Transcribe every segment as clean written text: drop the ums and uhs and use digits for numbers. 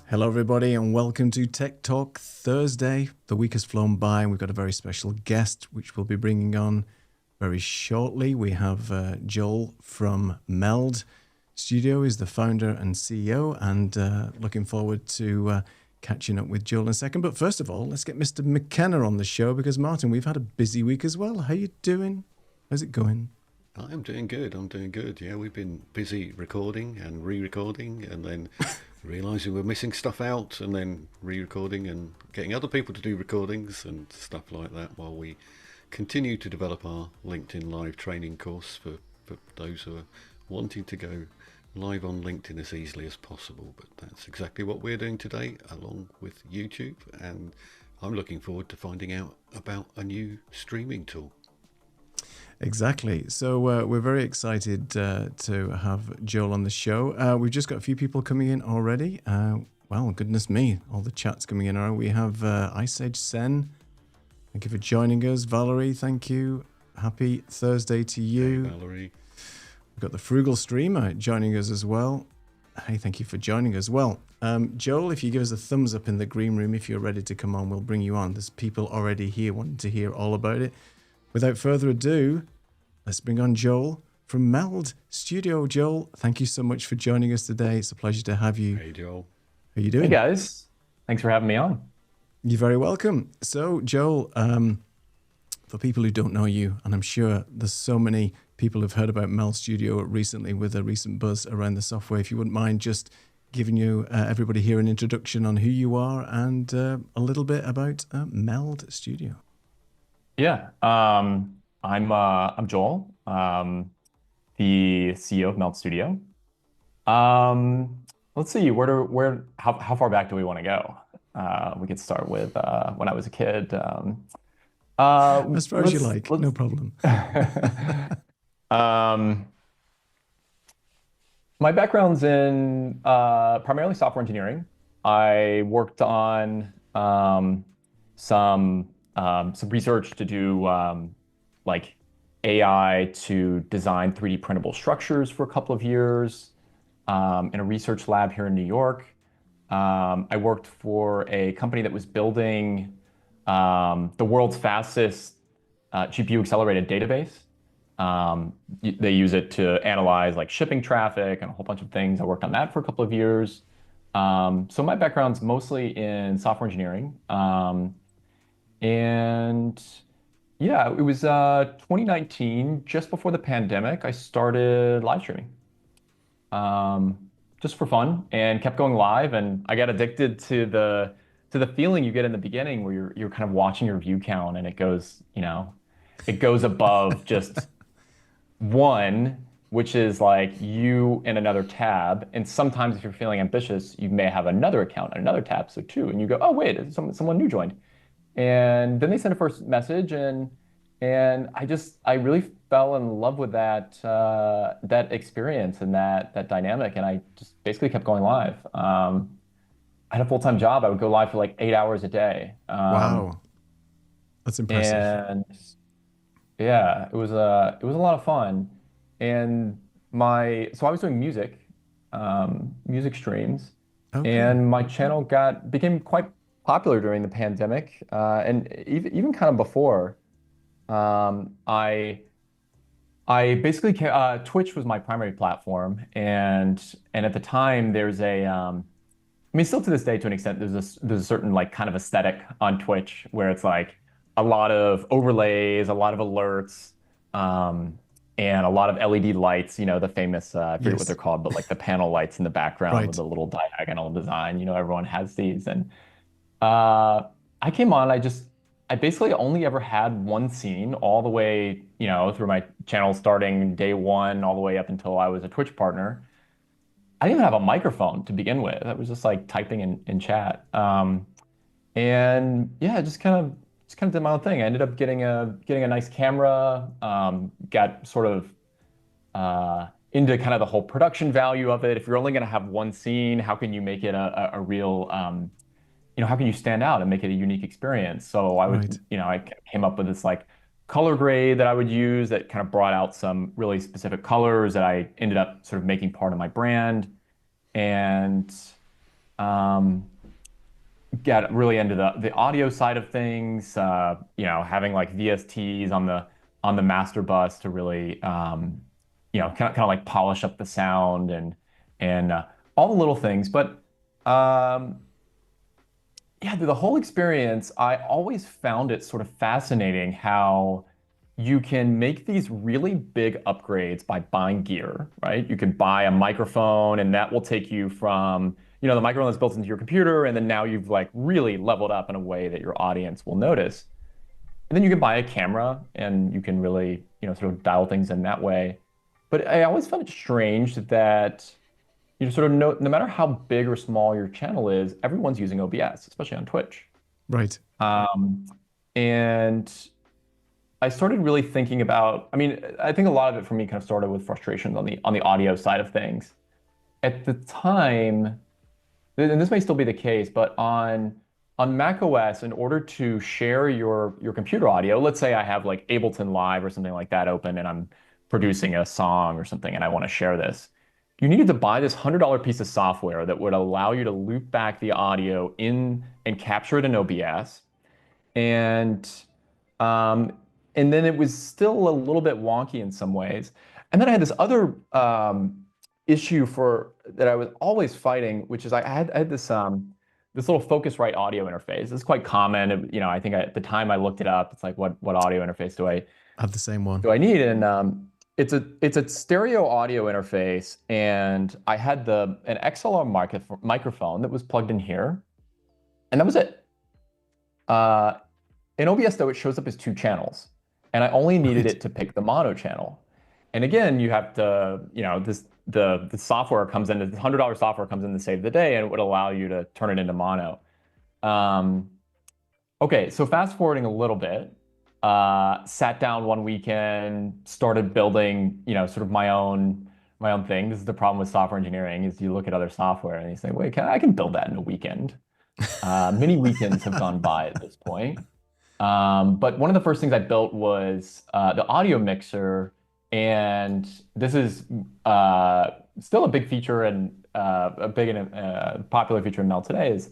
Hello, everybody, and welcome to Tech Talk Thursday. The week has flown by, and we've got a very special guest, which we'll be bringing on very shortly. We have Joel from Meld Studio. He's the founder and CEO, and looking forward to catching up with Joel in a second. But first of all, let's get Mr. McKenna on the show, because, Martin, we've had a busy week as well. How you doing? How's it going? I'm doing good. Yeah, we've been busy recording and re-recording and then realising we're missing stuff out and then re-recording and getting other people to do recordings and stuff like that while we continue to develop our LinkedIn live training course for those who are wanting to go live on LinkedIn as easily as possible. But that's exactly what we're doing today along with YouTube, and I'm looking forward to finding out about a new streaming tool. Exactly. So we're very excited to have Joel on the show. We've just got a few people coming in already. Well, goodness me, all the chats coming in. We have Ice Age Sen. Thank you for joining us. Valerie, thank you. Happy Thursday to you. Hey, Valerie. We've got the Frugal Streamer joining us as well. Hey, thank you for joining us. Well, Joel, if you give us a thumbs up in the green room, if you're ready to come on, we'll bring you on. There's people already here wanting to hear all about it. Without further ado, let's bring on Joel from Meld Studio. Joel, thank you so much for joining us today. It's a pleasure to have you. Hey, Joel. How are you doing? Hey, guys. Thanks for having me on. You're very welcome. So, Joel, for people who don't know you, and I'm sure there's so many people who've heard about Meld Studio recently with a recent buzz around the software, if you wouldn't mind just giving everybody here an introduction on who you are and a little bit about Meld Studio. Yeah, I'm Joel, the CEO of Meld Studio. Let's see, how far back do we want to go? We could start with when I was a kid. As far as you like, no problem. My background's in primarily software engineering. I worked on some research to do like AI to design 3D printable structures for a couple of years in a research lab here in New York. I worked for a company that was building the world's fastest GPU accelerated database. They use it to analyze like shipping traffic and a whole bunch of things. I worked on that for a couple of years. So my background's mostly in software engineering. And yeah, it was 2019, just before the pandemic, I started live streaming just for fun and kept going live. And I got addicted to the feeling you get in the beginning where you're kind of watching your view count and it goes, it goes above just one, which is like you in another tab. And sometimes if you're feeling ambitious, you may have another account and another tab, so two. And you go, oh, wait, someone new joined. And then they sent a first message, and I really fell in love with that experience and that dynamic, and I just basically kept going live. I had a full-time job. I would go live for like 8 hours a day. Wow, that's impressive. And yeah, it was a lot of fun. And so I was doing music streams, and my channel became quite popular during the pandemic, and even kind of before. I basically Twitch was my primary platform, and at the time there's I mean, still to this day to an extent there's a certain like kind of aesthetic on Twitch where it's like a lot of overlays, a lot of alerts, and a lot of LED lights. The famous I forget what they're called, but like the panel lights in the background with the little diagonal design. Everyone has these, and I came on. I basically only ever had one scene all the way, through my channel starting day one all the way up until I was a Twitch partner. I didn't even have a microphone to begin with. I was just like typing in chat. And yeah, just kind of did my own thing. I ended up getting a nice camera, got sort of into kind of the whole production value of it. If you're only going to have one scene, how can you make it a real how can you stand out and make it a unique experience? So I came up with this like color grade that I would use that kind of brought out some really specific colors that I ended up sort of making part of my brand. And get really into the audio side of things, having like VSTs on the master bus to really, kind of like polish up the sound and all the little things. But um, yeah, the whole experience, I always found it sort of fascinating how you can make these really big upgrades by buying gear, right? You can buy a microphone and that will take you from, the microphone that's built into your computer, and then now you've like really leveled up in a way that your audience will notice. And then you can buy a camera and you can really, sort of dial things in that way. But I always found it strange that sort of no matter how big or small your channel is, everyone's using OBS, especially on Twitch. Right. And I started really thinking about, I mean, I think a lot of it for me kind of started with frustrations on the audio side of things. At the time, and this may still be the case, but on Mac OS, in order to share your computer audio, let's say I have like Ableton Live or something like that open and I'm producing a song or something and I want to share this, you needed to buy this $100 piece of software that would allow you to loop back the audio in and capture it in OBS. And um, and then it was still a little bit wonky in some ways. And then I had this other issue that I was always fighting, which is I had this little Focusrite audio interface. It's quite common. I think at the time I looked it up. It's like what audio interface do I have the same one? Do I need? And it's a stereo audio interface, and I had an XLR microphone that was plugged in here, and that was it. In OBS though, it shows up as 2 channels, and I only needed it to pick the mono channel. And again, you have to, the software comes in, the $100 software comes in to save the day, and it would allow you to turn it into mono. Okay, so fast forwarding a little bit, sat down one weekend, started building, sort of my own thing. This is the problem with software engineering: is you look at other software and you say, wait, I can build that in a weekend. Many weekends have gone by at this point. But one of the first things I built was the audio mixer, and this is still a big feature and a big and popular feature in Meld today. Is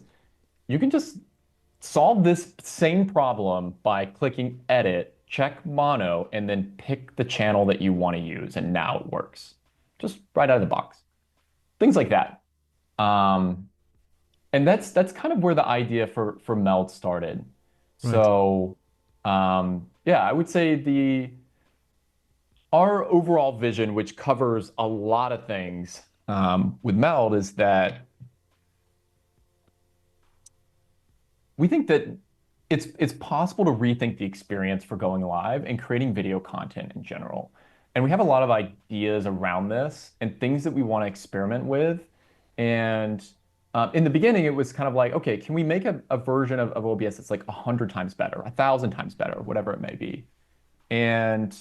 you can just solve this same problem by clicking Edit, check Mono, and then pick the channel that you want to use, and now it works. Just right out of the box. Things like that. And that's kind of where the idea for Meld started. Right. So yeah, I would say our overall vision, which covers a lot of things with Meld, is that we think that it's possible to rethink the experience for going live and creating video content in general. And we have a lot of ideas around this and things that we want to experiment with. And in the beginning, it was kind of like, okay, can we make a version of OBS that's like 100 times better, 1,000 times better, whatever it may be. And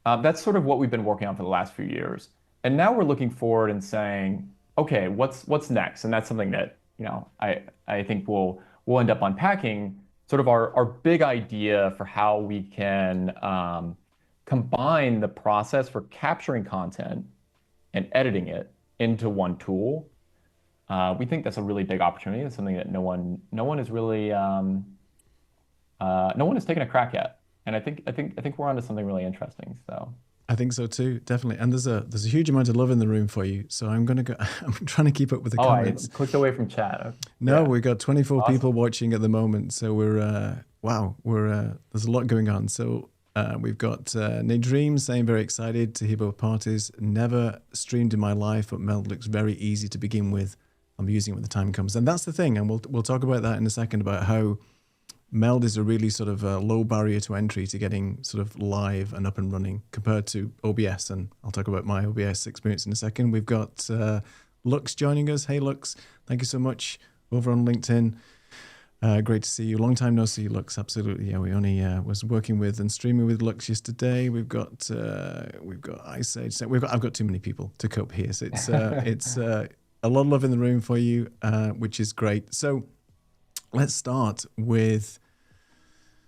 that's sort of what we've been working on for the last few years. And now we're looking forward and saying, okay, what's next? And that's something that, I think we'll end up unpacking sort of our big idea for how we can combine the process for capturing content and editing it into one tool. We think that's a really big opportunity. It's something that no one is really no one has taken a crack at. And I think we're onto something really interesting. So I think so too, definitely. And there's a huge amount of love in the room for you. So I'm trying to keep up with the comments. I clicked away from chat. No, yeah. We've got 24 awesome people watching at the moment. So we're there's a lot going on. So we've got Nadreem saying very excited to hear both parties. Never streamed in my life, but Meld looks very easy to begin with. I'll be using it when the time comes. And that's the thing. And we'll talk about that in a second, about how Meld is a really sort of a low barrier to entry to getting sort of live and up and running compared to OBS. And I'll talk about my OBS experience in a second. We've got Lux joining us. Hey, Lux, thank you so much over on LinkedIn. Great to see you. Long time no see, Lux. Absolutely. Yeah, we only was working with and streaming with Lux yesterday. We've got Ice Age. I've got too many people to cope here. So it's a lot of love in the room for you, which is great. So let's start with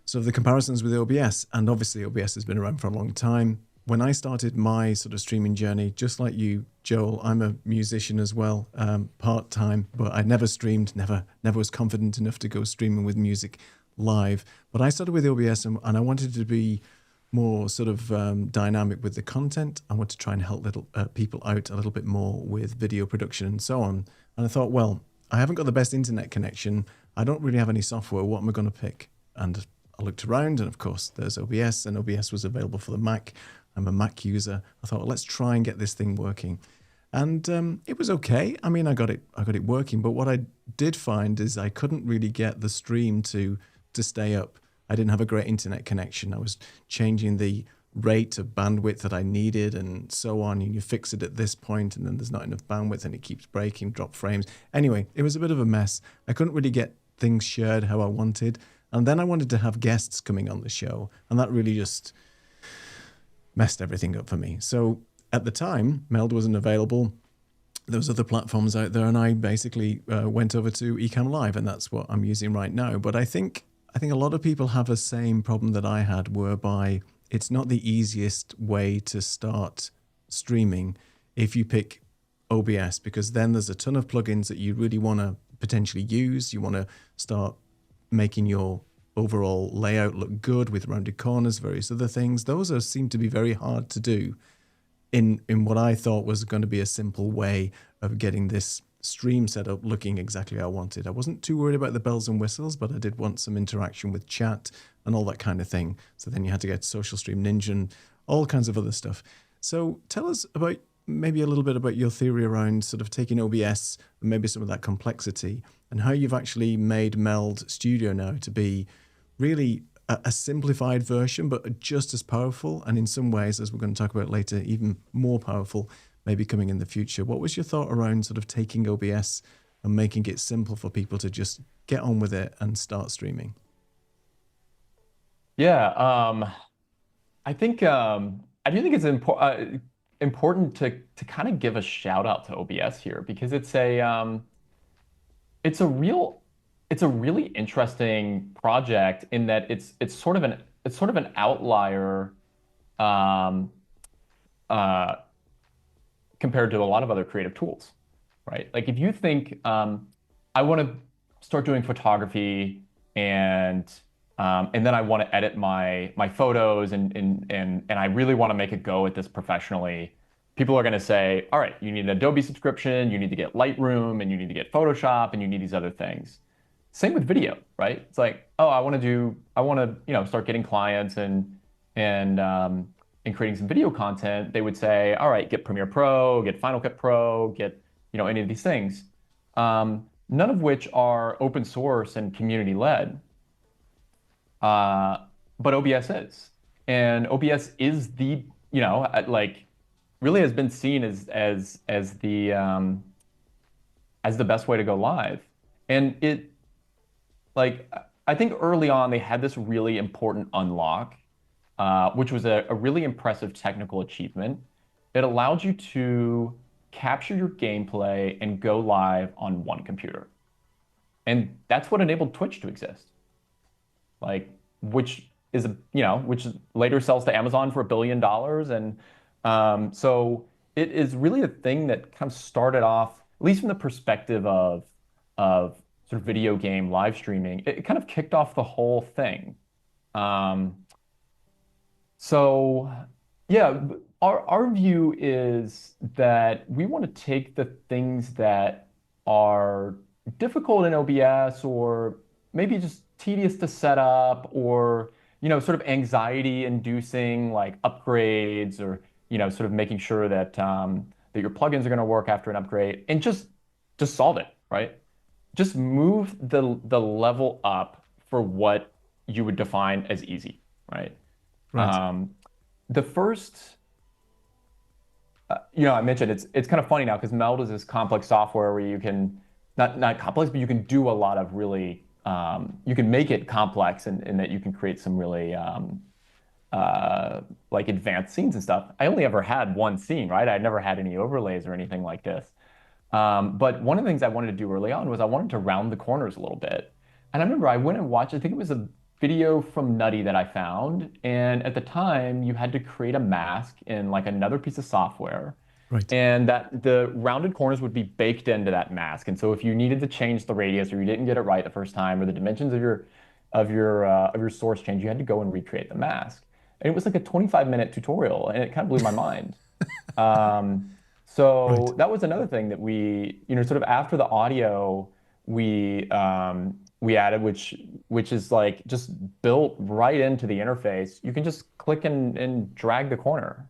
sort of the comparisons with OBS. And obviously OBS has been around for a long time. when I started my sort of streaming journey, just like you, Joel, I'm a musician as well, part time, but I never streamed, never was confident enough to go streaming with music live. But I started with OBS, and I wanted to be more sort of dynamic with the content. I want to try and help little people out a little bit more with video production and so on. And I thought, well, I haven't got the best internet connection. I don't really have any software. What am I going to pick? And I looked around, and of course, there's OBS, and OBS was available for the Mac. I'm a Mac user. I thought, well, let's try and get this thing working. And it was okay. I mean, I got it working. But what I did find is I couldn't really get the stream to stay up. I didn't have a great internet connection. I was changing the rate of bandwidth that I needed and so on. And you fix it at this point, and then there's not enough bandwidth, and it keeps breaking, drop frames. Anyway, it was a bit of a mess. I couldn't really get things shared how I wanted. And then I wanted to have guests coming on the show, and that really just messed everything up for me. So at the time, Meld wasn't available. There was other platforms out there, and I basically went over to Ecamm Live, and that's what I'm using right now. But I think a lot of people have the same problem that I had, whereby it's not the easiest way to start streaming if you pick OBS, because then there's a ton of plugins that you really want to potentially use. You want to start making your overall layout look good with rounded corners, various other things. Those seem to be very hard to do in what I thought was going to be a simple way of getting this stream set up looking exactly how I wanted. I wasn't too worried about the bells and whistles, but I did want some interaction with chat and all that kind of thing. So then you had to get Social Stream Ninja and all kinds of other stuff. So tell us about maybe a little bit about your theory around sort of taking OBS and maybe some of that complexity, and how you've actually made Meld Studio now to be really a simplified version, but just as powerful, and in some ways, as we're going to talk about later, even more powerful, maybe coming in the future. What was your thought around sort of taking OBS and making it simple for people to just get on with it and start streaming? Yeah, I think I do think it's important to kind of give a shout out to OBS here, because it's a really interesting project in that it's sort of an outlier um, uh, compared to a lot of other creative tools, right? Like if you think I want to start doing photography, and then I want to edit my photos, and I really want to make a go at this professionally. People are going to say, all right, you need an Adobe subscription, you need to get Lightroom, and you need to get Photoshop, and you need these other things. Same with video, right? It's like, oh, I want to start getting clients and creating some video content. They would say, all right, get Premiere Pro, get Final Cut Pro, get any of these things, none of which are open source and community led. But OBS is, and OBS is the like really has been seen as the best way to go live, and it like I think early on they had this really important unlock, which was a really impressive technical achievement. It allowed you to capture your gameplay and go live on one computer, and that's what enabled Twitch to exist. Like, which later sells to Amazon for $1 billion, and so it is really a thing that kind of started off, at least from the perspective of sort of video game live streaming. It kind of kicked off the whole thing. So yeah, our view is that we want to take the things that are difficult in OBS, or maybe just tedious to set up, or sort of anxiety inducing, like upgrades, or sort of making sure that that your plugins are going to work after an upgrade, and just solve it, right? Just move the level up for what you would define as easy, right? Right. The first, I mentioned it's kind of funny now, because Meld is this complex software where you can not complex, but you can do a lot of really you can make it complex, in that you can create some really like advanced scenes and stuff. I only ever had one scene, right? I never had any overlays or anything like this. But one of the things I wanted to do early on was I wanted to round the corners a little bit. And I remember I went and watched, I think it was video from Nutty that I found, and at the time you had to create a mask in like another piece of software, Right. and that the rounded corners would be baked into that mask. And so if you needed to change the radius or you didn't get it right the first time or the dimensions of your source change, you had to go and recreate the mask. And it was like a 25-minute tutorial, and it kind of blew my mind. Um, Right. so that was another thing that we, sort of after the audio, we added, which is like just built right into the interface. You can just click and drag the corner.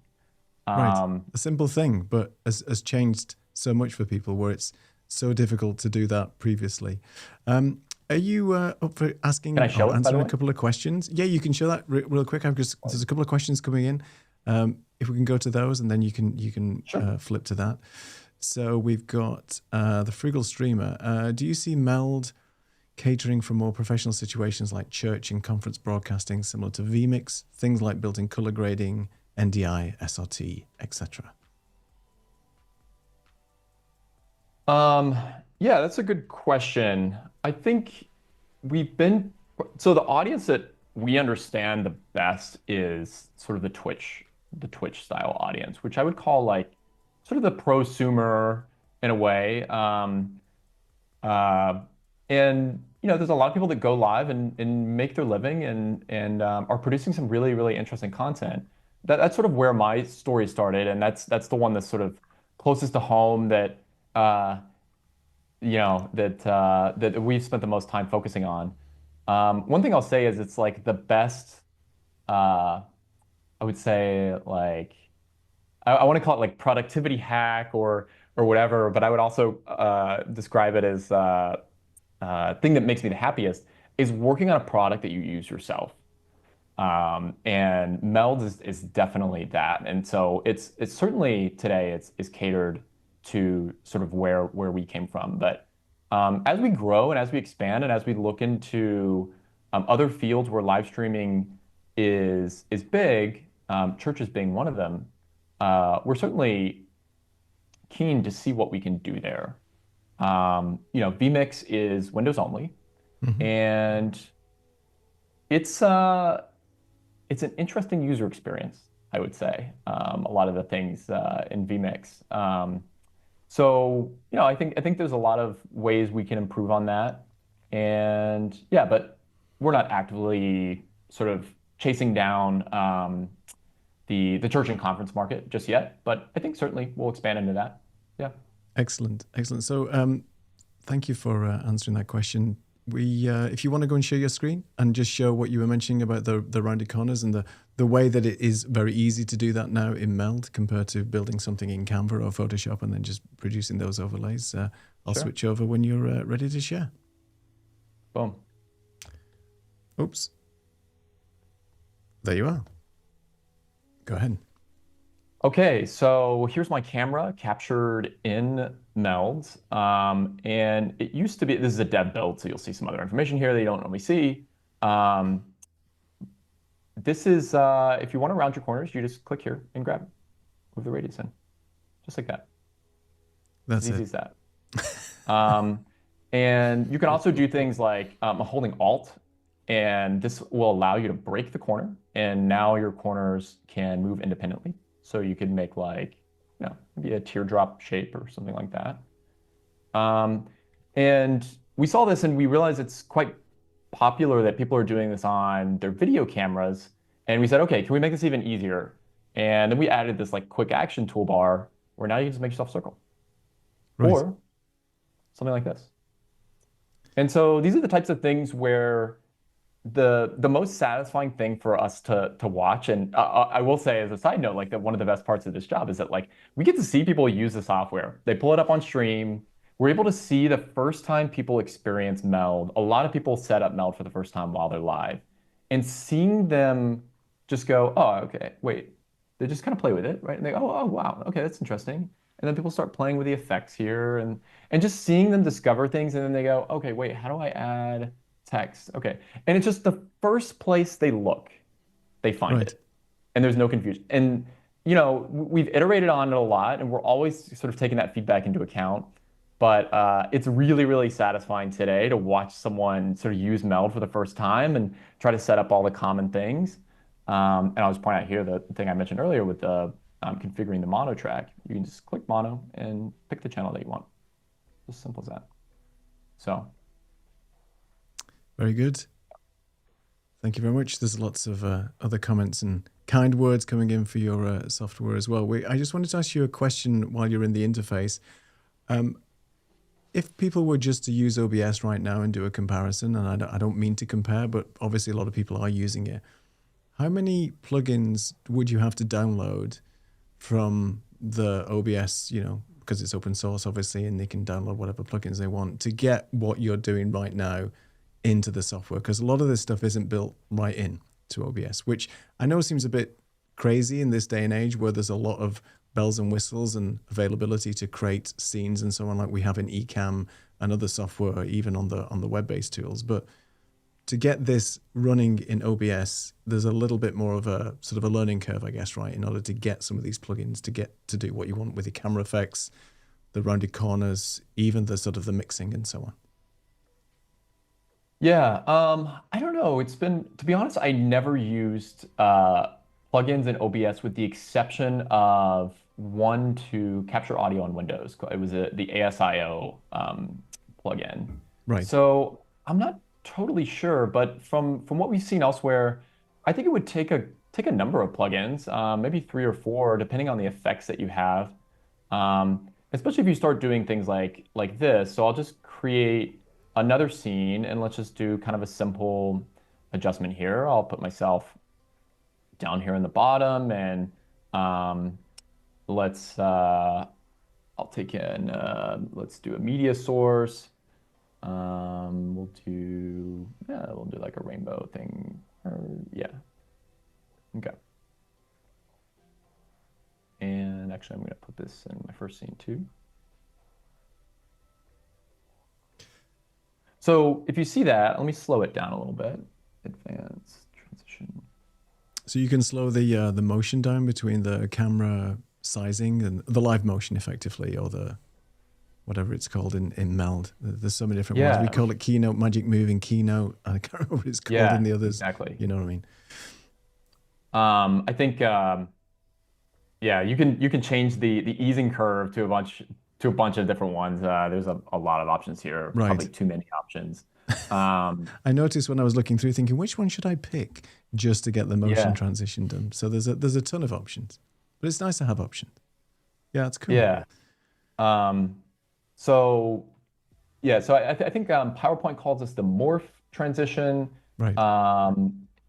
Right. Um, A simple thing, but has changed so much for people where it's so difficult to do that previously. Are you up for can I asking show or it, by the answering a way? couple of questions? Yeah, you can show that real quick. There's a couple of questions coming in. If we can go to those, and then you can Sure. flip to that. So we've got the Frugal Streamer. Do you see Meld catering for more professional situations like church and conference broadcasting, similar to vMix, things like built-in color grading, NDI, SRT, etc.? Um, yeah, that's a good question. I think we've been, so the audience that we understand the best is sort of the Twitch style audience, which I would call like sort of the prosumer in a way. Uh, and there's a lot of people that go live and make their living and are producing some really, really interesting content. That's sort of where my story started, and that's the one that's sort of closest to home that uh, that we've spent the most time focusing on. One thing I'll say is it's like the best. Uh, I would say like I want to call it like productivity hack or whatever, but I would also describe it as thing that makes me the happiest is working on a product that you use yourself. And Meld is definitely that. And so it's certainly today it's catered to sort of where we came from. But as we grow and as we expand and as we look into other fields where live streaming is big, churches being one of them, we're certainly keen to see what we can do there. vMix is Windows only, Hmm. and it's uh it's an interesting user experience, I would say. A lot of the things in vMix. So, I think there's a lot of ways we can improve on that. And yeah, but we're not actively sort of chasing down the church and conference market just yet, but I think certainly we'll expand into that. Yeah. Excellent, excellent. So, thank you for answering that question. If you want to go and share your screen and just show what you were mentioning about the rounded corners and the way that it is very easy to do that now in Meld compared to building something in Canva or Photoshop and then just producing those overlays. I'll Sure. switch over when you're ready to share. Boom. Oops, there you are. Go ahead. Okay, so here's my camera captured in Meld. And it used to be, this is a dev build, so you'll see some other information here that you don't normally see. Um, this is, if you want to round your corners, you just click here and grab, move the radius in, just like that. As That's easy it. as that. Um, and you can also do things like holding Alt, and this will allow you to break the corner, and now your corners can move independently. So you could make like, maybe a teardrop shape or something like that. Um, and we saw this and we realized it's quite popular that people are doing this on their video cameras. And we said, okay, can we make this even easier? And then we added this like quick action toolbar where now you can just make yourself circle Right. or something like this. And so these are the types of things where the most satisfying thing for us to watch, and I will say as a side note, like that one of the best parts of this job is that like we get to see people use the software. They pull it up on stream. We're able to see the first time people experience Meld. A lot of people set up Meld for the first time while they're live, and seeing them just go, oh, okay, wait. They just kind of play with it, right? And they go, oh, wow, okay, that's interesting. And then people start playing with the effects here and just seeing them discover things, and then they go, okay, wait, how do I add text? Okay. And it's just the first place they look, they find Right. it. And there's no confusion. And we've iterated on it a lot, and we're always sort of taking that feedback into account. But it's really, really satisfying today to watch someone sort of use Meld for the first time and try to set up all the common things. And I'll just point out here the thing I mentioned earlier with the configuring the mono track. You can just click mono and pick the channel that you want. Just simple as that. So. Very good. Thank you very much. There's lots of other comments and kind words coming in for your software as well. I just wanted to ask you a question while you're in the interface. If people were just to use OBS right now and do a comparison, and I don't mean to compare, but obviously a lot of people are using it, how many plugins would you have to download from the OBS, because it's open source, obviously, and they can download whatever plugins they want to get what you're doing right now into the software? Because a lot of this stuff isn't built right in to OBS, which I know seems a bit crazy in this day and age where there's a lot of bells and whistles and availability to create scenes and so on, like we have in Ecamm and other software, even on the web-based tools. But to get this running in OBS, there's a little bit more of a sort of a learning curve, I guess, right? In order to get some of these plugins to get to do what you want with the camera effects, the rounded corners, even the sort of the mixing and so on. Yeah, I don't know. It's been, to be honest, I never used plugins in OBS with the exception of one to capture audio on Windows. It was the ASIO plugin. Right. So I'm not totally sure, but from what we've seen elsewhere, I think it would take a number of plugins, maybe 3 or 4, depending on the effects that you have. Especially if you start doing things like this. So I'll just create another scene and let's just do kind of a simple adjustment here. I'll put myself down here in the bottom and I'll take in, let's do a media source. We'll do like a rainbow thing. Yeah. Okay. And actually, I'm going to put this in my first scene too. So if you see that, let me slow it down a little bit. Advanced transition. So you can slow the motion down between the camera sizing and the live motion effectively, or the whatever it's called in Meld. There's so many different ones. We call it Keynote, Magic Move in Keynote. I can't remember what it's called in the others. Exactly. You know what I mean? I think you can change the easing curve to a bunch of different ones. There's a lot of options here. Right. Probably too many options. I noticed when I was looking through, thinking, which one should I pick just to get the motion transition done? So there's a ton of options, but it's nice to have options. Yeah, it's cool. Yeah. So I think PowerPoint calls this the morph transition. Right.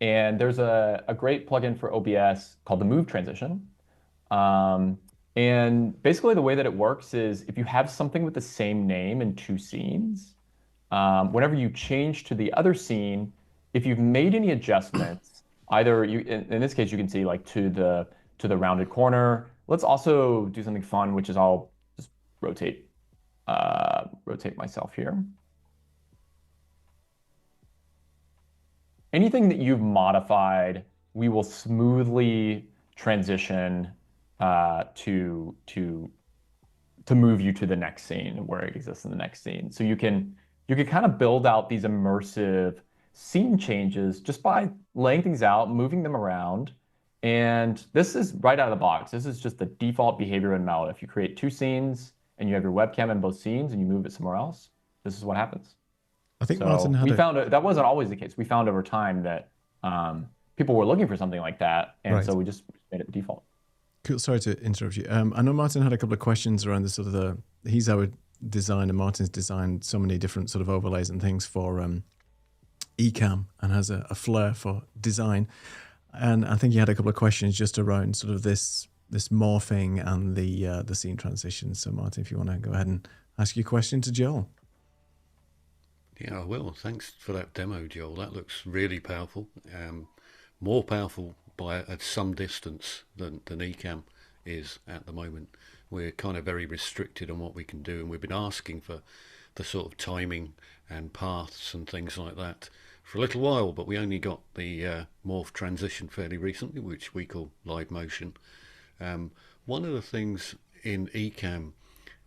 And there's a great plugin for OBS called the move transition. And basically the way that it works is if you have something with the same name in 2 scenes, whenever you change to the other scene, if you've made any adjustments, either in this case, you can see like to the rounded corner. Let's also do something fun, which is I'll just rotate myself here. Anything that you've modified, we will smoothly transition to move you to the next scene where it exists in the next scene. So you can kind of build out these immersive scene changes just by laying things out, moving them around. And this is right out of the box. This is just the default behavior in Meld. If you create 2 scenes and you have your webcam in both scenes and you move it somewhere else, this is what happens. I think Martin had that wasn't always the case. We found over time that people were looking for something like that, and so we just made it the default. Cool. Sorry to interrupt you. I know Martin had a couple of questions around the sort of he's our designer. Martin's designed so many different sort of overlays and things for Ecamm and has a flair for design. And I think he had a couple of questions just around sort of this morphing and the scene transition. So Martin, if you want to go ahead and ask your question to Joel. Yeah, I will. Thanks for that demo, Joel. That looks really powerful. More powerful by at some distance than Ecamm is at the moment. We're kind of very restricted on what we can do, and we've been asking for the sort of timing and paths and things like that for a little while, but we only got the morph transition fairly recently, which we call live motion. One of the things in Ecamm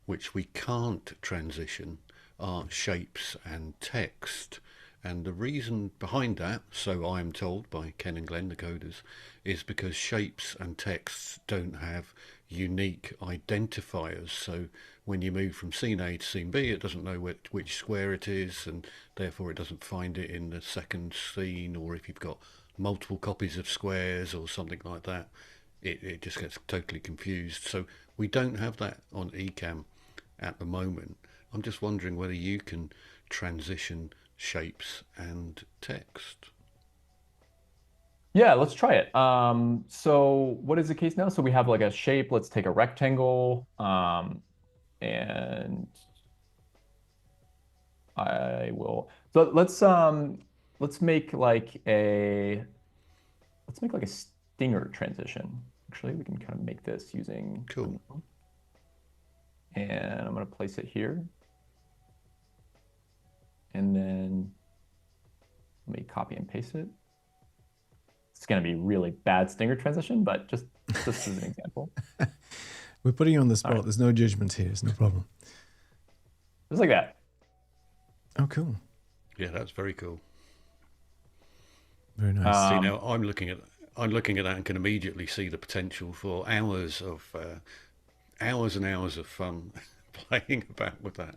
which we can't transition, are shapes and text. And the reason behind that, so I am told by Ken and Glenn, the coders, is because shapes and texts don't have unique identifiers. So when you move from scene A to scene B, it doesn't know which square it is, and therefore it doesn't find it in the second scene, or if you've got multiple copies of squares or something like that, it just gets totally confused. So we don't have that on Ecamm at the moment. I'm just wondering whether you can transition shapes and text. Yeah, let's try it. So what is the case now? So we have like a shape. Let's take a rectangle. And I will. So let's make like a stinger transition. Actually, we can kind of make this using. Cool. And I'm going to place it here. And then let me copy and paste it. It's going to be really bad stinger transition, but just as an example. We're putting you on the spot. Right. There's no judgment here. It's no problem. Just like that. Oh, cool. Yeah, that's very cool. Very nice. See, now I'm looking at that and can immediately see the potential for hours and hours of fun playing about with that.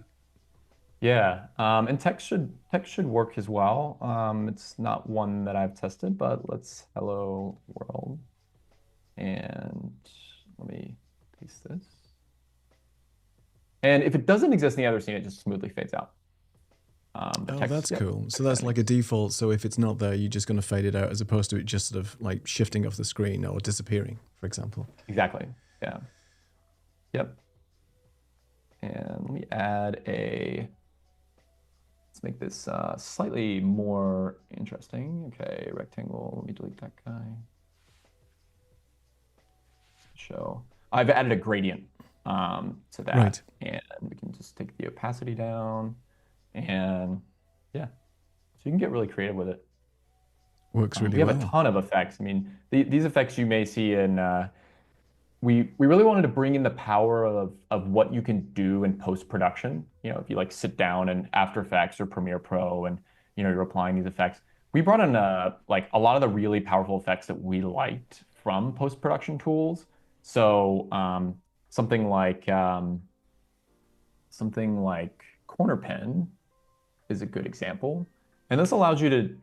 Yeah, and text should work as well. It's not one that I've tested, but let's hello world, and let me paste this. And if it doesn't exist in the other scene, it just smoothly fades out. Oh, that's cool. So that's like a default. So if it's not there, you're just going to fade it out, as opposed to it just sort of like shifting off the screen or disappearing, for example. Exactly. Yeah. Yep. And let me add a. Let's make this slightly more interesting. Okay, rectangle. Let me delete that guy. Show. I've added a gradient to that, Right. and we can just take the opacity down, and yeah, so you can get really creative with it. Works really we have well. a ton of effects. I mean, these effects you may see in. We really wanted to bring in the power of what you can do in post-production. You know, if you like sit down in After Effects or Premiere Pro and you're applying these effects. We brought in like a lot of the really powerful effects that we liked from post-production tools. So something like corner pen is a good example, and this allows you to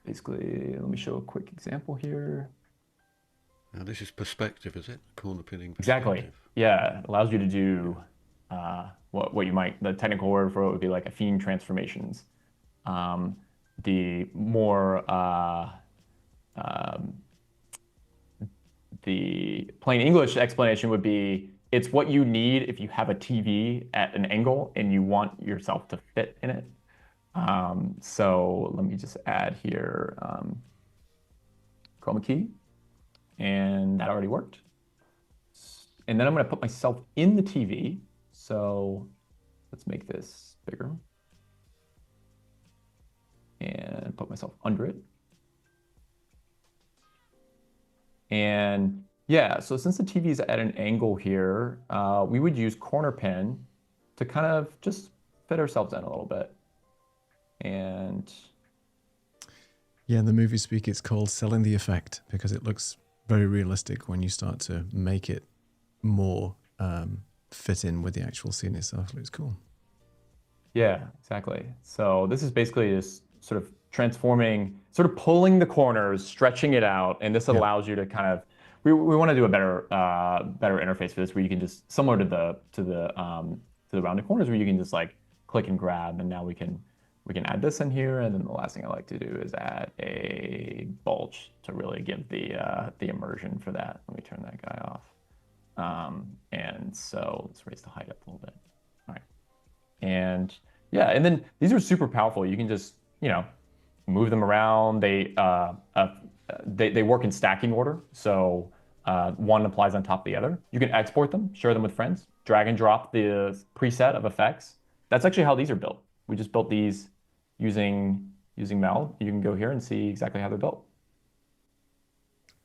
basically, let me show a quick example here. Now this is perspective, is it? Corner pinning perspective. Exactly. Yeah, it allows you to do what you might, the technical word for it would be like affine transformations. The more the plain English explanation would be it's what you need if you have a TV at an angle and you want yourself to fit in it. So let me just add here chroma key, and that already worked. And then I'm going to put myself in the TV. So let's make this bigger and put myself under it. And yeah, so since the TV is at an angle here, we would use corner pin to kind of just fit ourselves in a little bit. And yeah, in the movie speak, it's called selling the effect because it looks very realistic when you start to make it more fit in with the actual scene itself. It looks cool. Yeah, exactly. So this is basically just sort of transforming, sort of pulling the corners, stretching it out, and this allows you to kind of. We want to do a better interface for this, where you can just similar to the rounded corners, where you can just like click and grab, and now we can add this in here, and then the last thing I like to do is add a bulge to really give the immersion for that. Let me turn that guy off. And so let's raise the height up a little bit. All right. And yeah, and then these are super powerful. You can just, move them around. They work in stacking order. So one applies on top of the other. You can export them, share them with friends, drag and drop the preset of effects. That's actually how these are built. We just built these using Meld. You can go here and see exactly how they're built.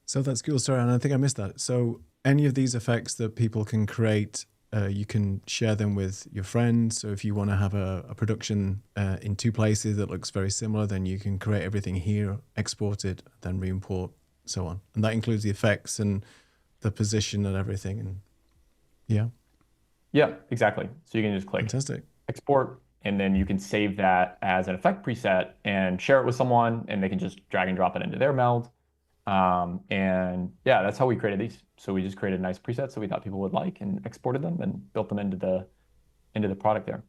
So that's cool. Sorry, and I think I missed that. So any of these effects that people can create, you can share them with your friends. So if you want to have a production in two places that looks very similar, then you can create everything here, export it, then re-import, so on. And that includes the effects and the position and everything. And yeah. Yeah, exactly. So you can just click Fantastic. export, and then you can save that as an effect preset and share it with someone, and they can just drag and drop it into their meld. And yeah, that's how we created these. So we just created nice presets that we thought people would like and exported them and built them into the product there.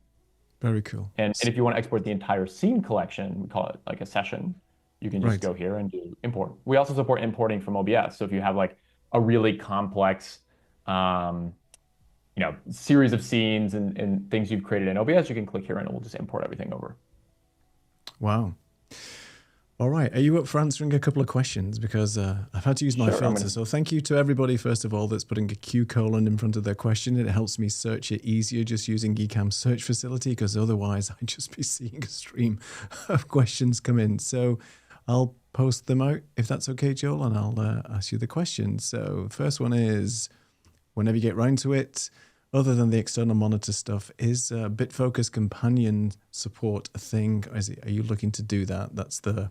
Very cool. And if you want to export the entire scene collection, we call it like a session, you can just go here and do import. We also support importing from OBS. So if you have like a really complex series of scenes and things you've created in OBS, you can click here and it will just import everything over. Wow. All right. Are you up for answering a couple of questions? Because I've had to use my filter. So thank you to everybody, first of all, that's putting a Q colon in front of their question. It helps me search it easier just using Ecamm's search facility, because otherwise I'd just be seeing a stream of questions come in. So I'll post them out if that's okay, Joel, and I'll ask you the questions. So first one is, whenever you get round to it, other than the external monitor stuff, is BitFocus companion support a thing? Are you looking to do that? That's the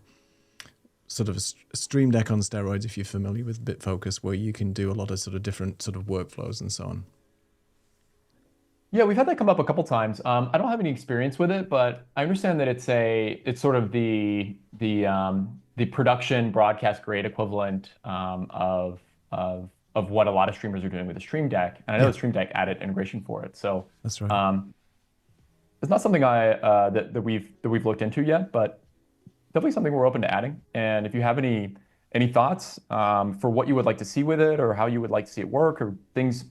sort of a Stream Deck on steroids, if you're familiar with BitFocus, where you can do a lot of sort of different sort of workflows and so on. Yeah, we've had that come up a couple times. I don't have any experience with it, but I understand that it's sort of the production broadcast grade equivalent of what a lot of streamers are doing with the Stream Deck, and I know the Stream Deck added integration for it. So that's right. It's not something that we've looked into yet, but definitely something we're open to adding. And if you have any thoughts for what you would like to see with it, or how you would like to see it work, or things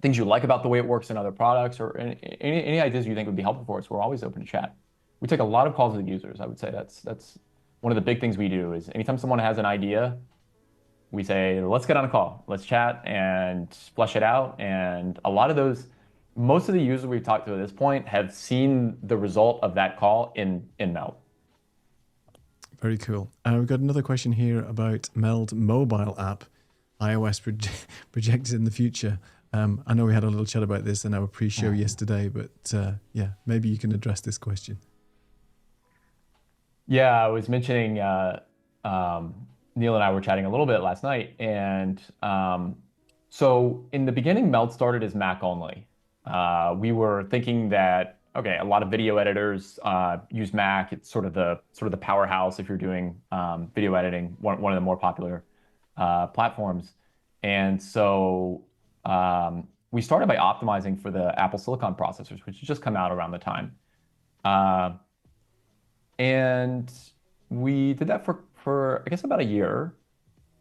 you like about the way it works in other products, or any ideas you think would be helpful for us, we're always open to chat. We take a lot of calls with users. I would say that's one of the big things we do. Is anytime someone has an idea, we say, let's get on a call, let's chat and flesh it out. And most of the users we've talked to at this point have seen the result of that call in Meld. Very cool. We've got another question here about Meld mobile app, iOS projected in the future. I know we had a little chat about this in our pre-show yesterday, but yeah, maybe you can address this question. Yeah, I was mentioning, Neil and I were chatting a little bit last night, and so in the beginning, Meld started as Mac only. We were thinking that, okay, a lot of video editors use Mac. It's sort of the powerhouse if you're doing video editing, one of the more popular platforms. And so we started by optimizing for the Apple Silicon processors, which had just come out around the time. And we did that for I guess about a year.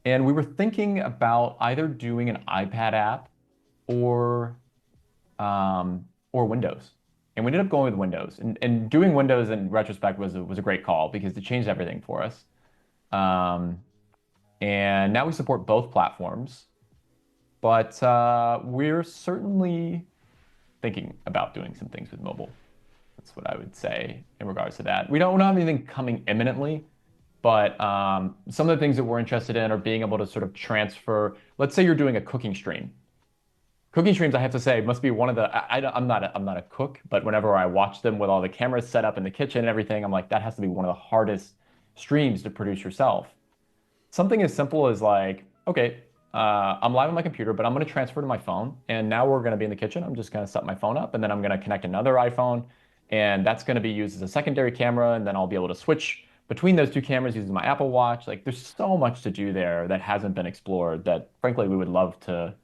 And we were thinking about either doing an iPad app or Windows. And we ended up going with Windows. And doing Windows in retrospect was a great call, because it changed everything for us. And now we support both platforms. But we're certainly thinking about doing some things with mobile. That's what I would say in regards to that. We don't have anything coming imminently, but some of the things that we're interested in are being able to sort of transfer. Let's say you're doing a cooking stream. Cooking streams, I have to say, must be one of the. I'm not a cook, but whenever I watch them with all the cameras set up in the kitchen and everything, I'm like, that has to be one of the hardest streams to produce yourself. Something as simple as like, okay, I'm live on my computer, but I'm going to transfer to my phone, and now we're going to be in the kitchen. I'm just going to set my phone up, and then I'm going to connect another iPhone, and that's going to be used as a secondary camera, and then I'll be able to switch between those two cameras using my Apple Watch. Like, there's so much to do there that hasn't been explored that, frankly, we would love to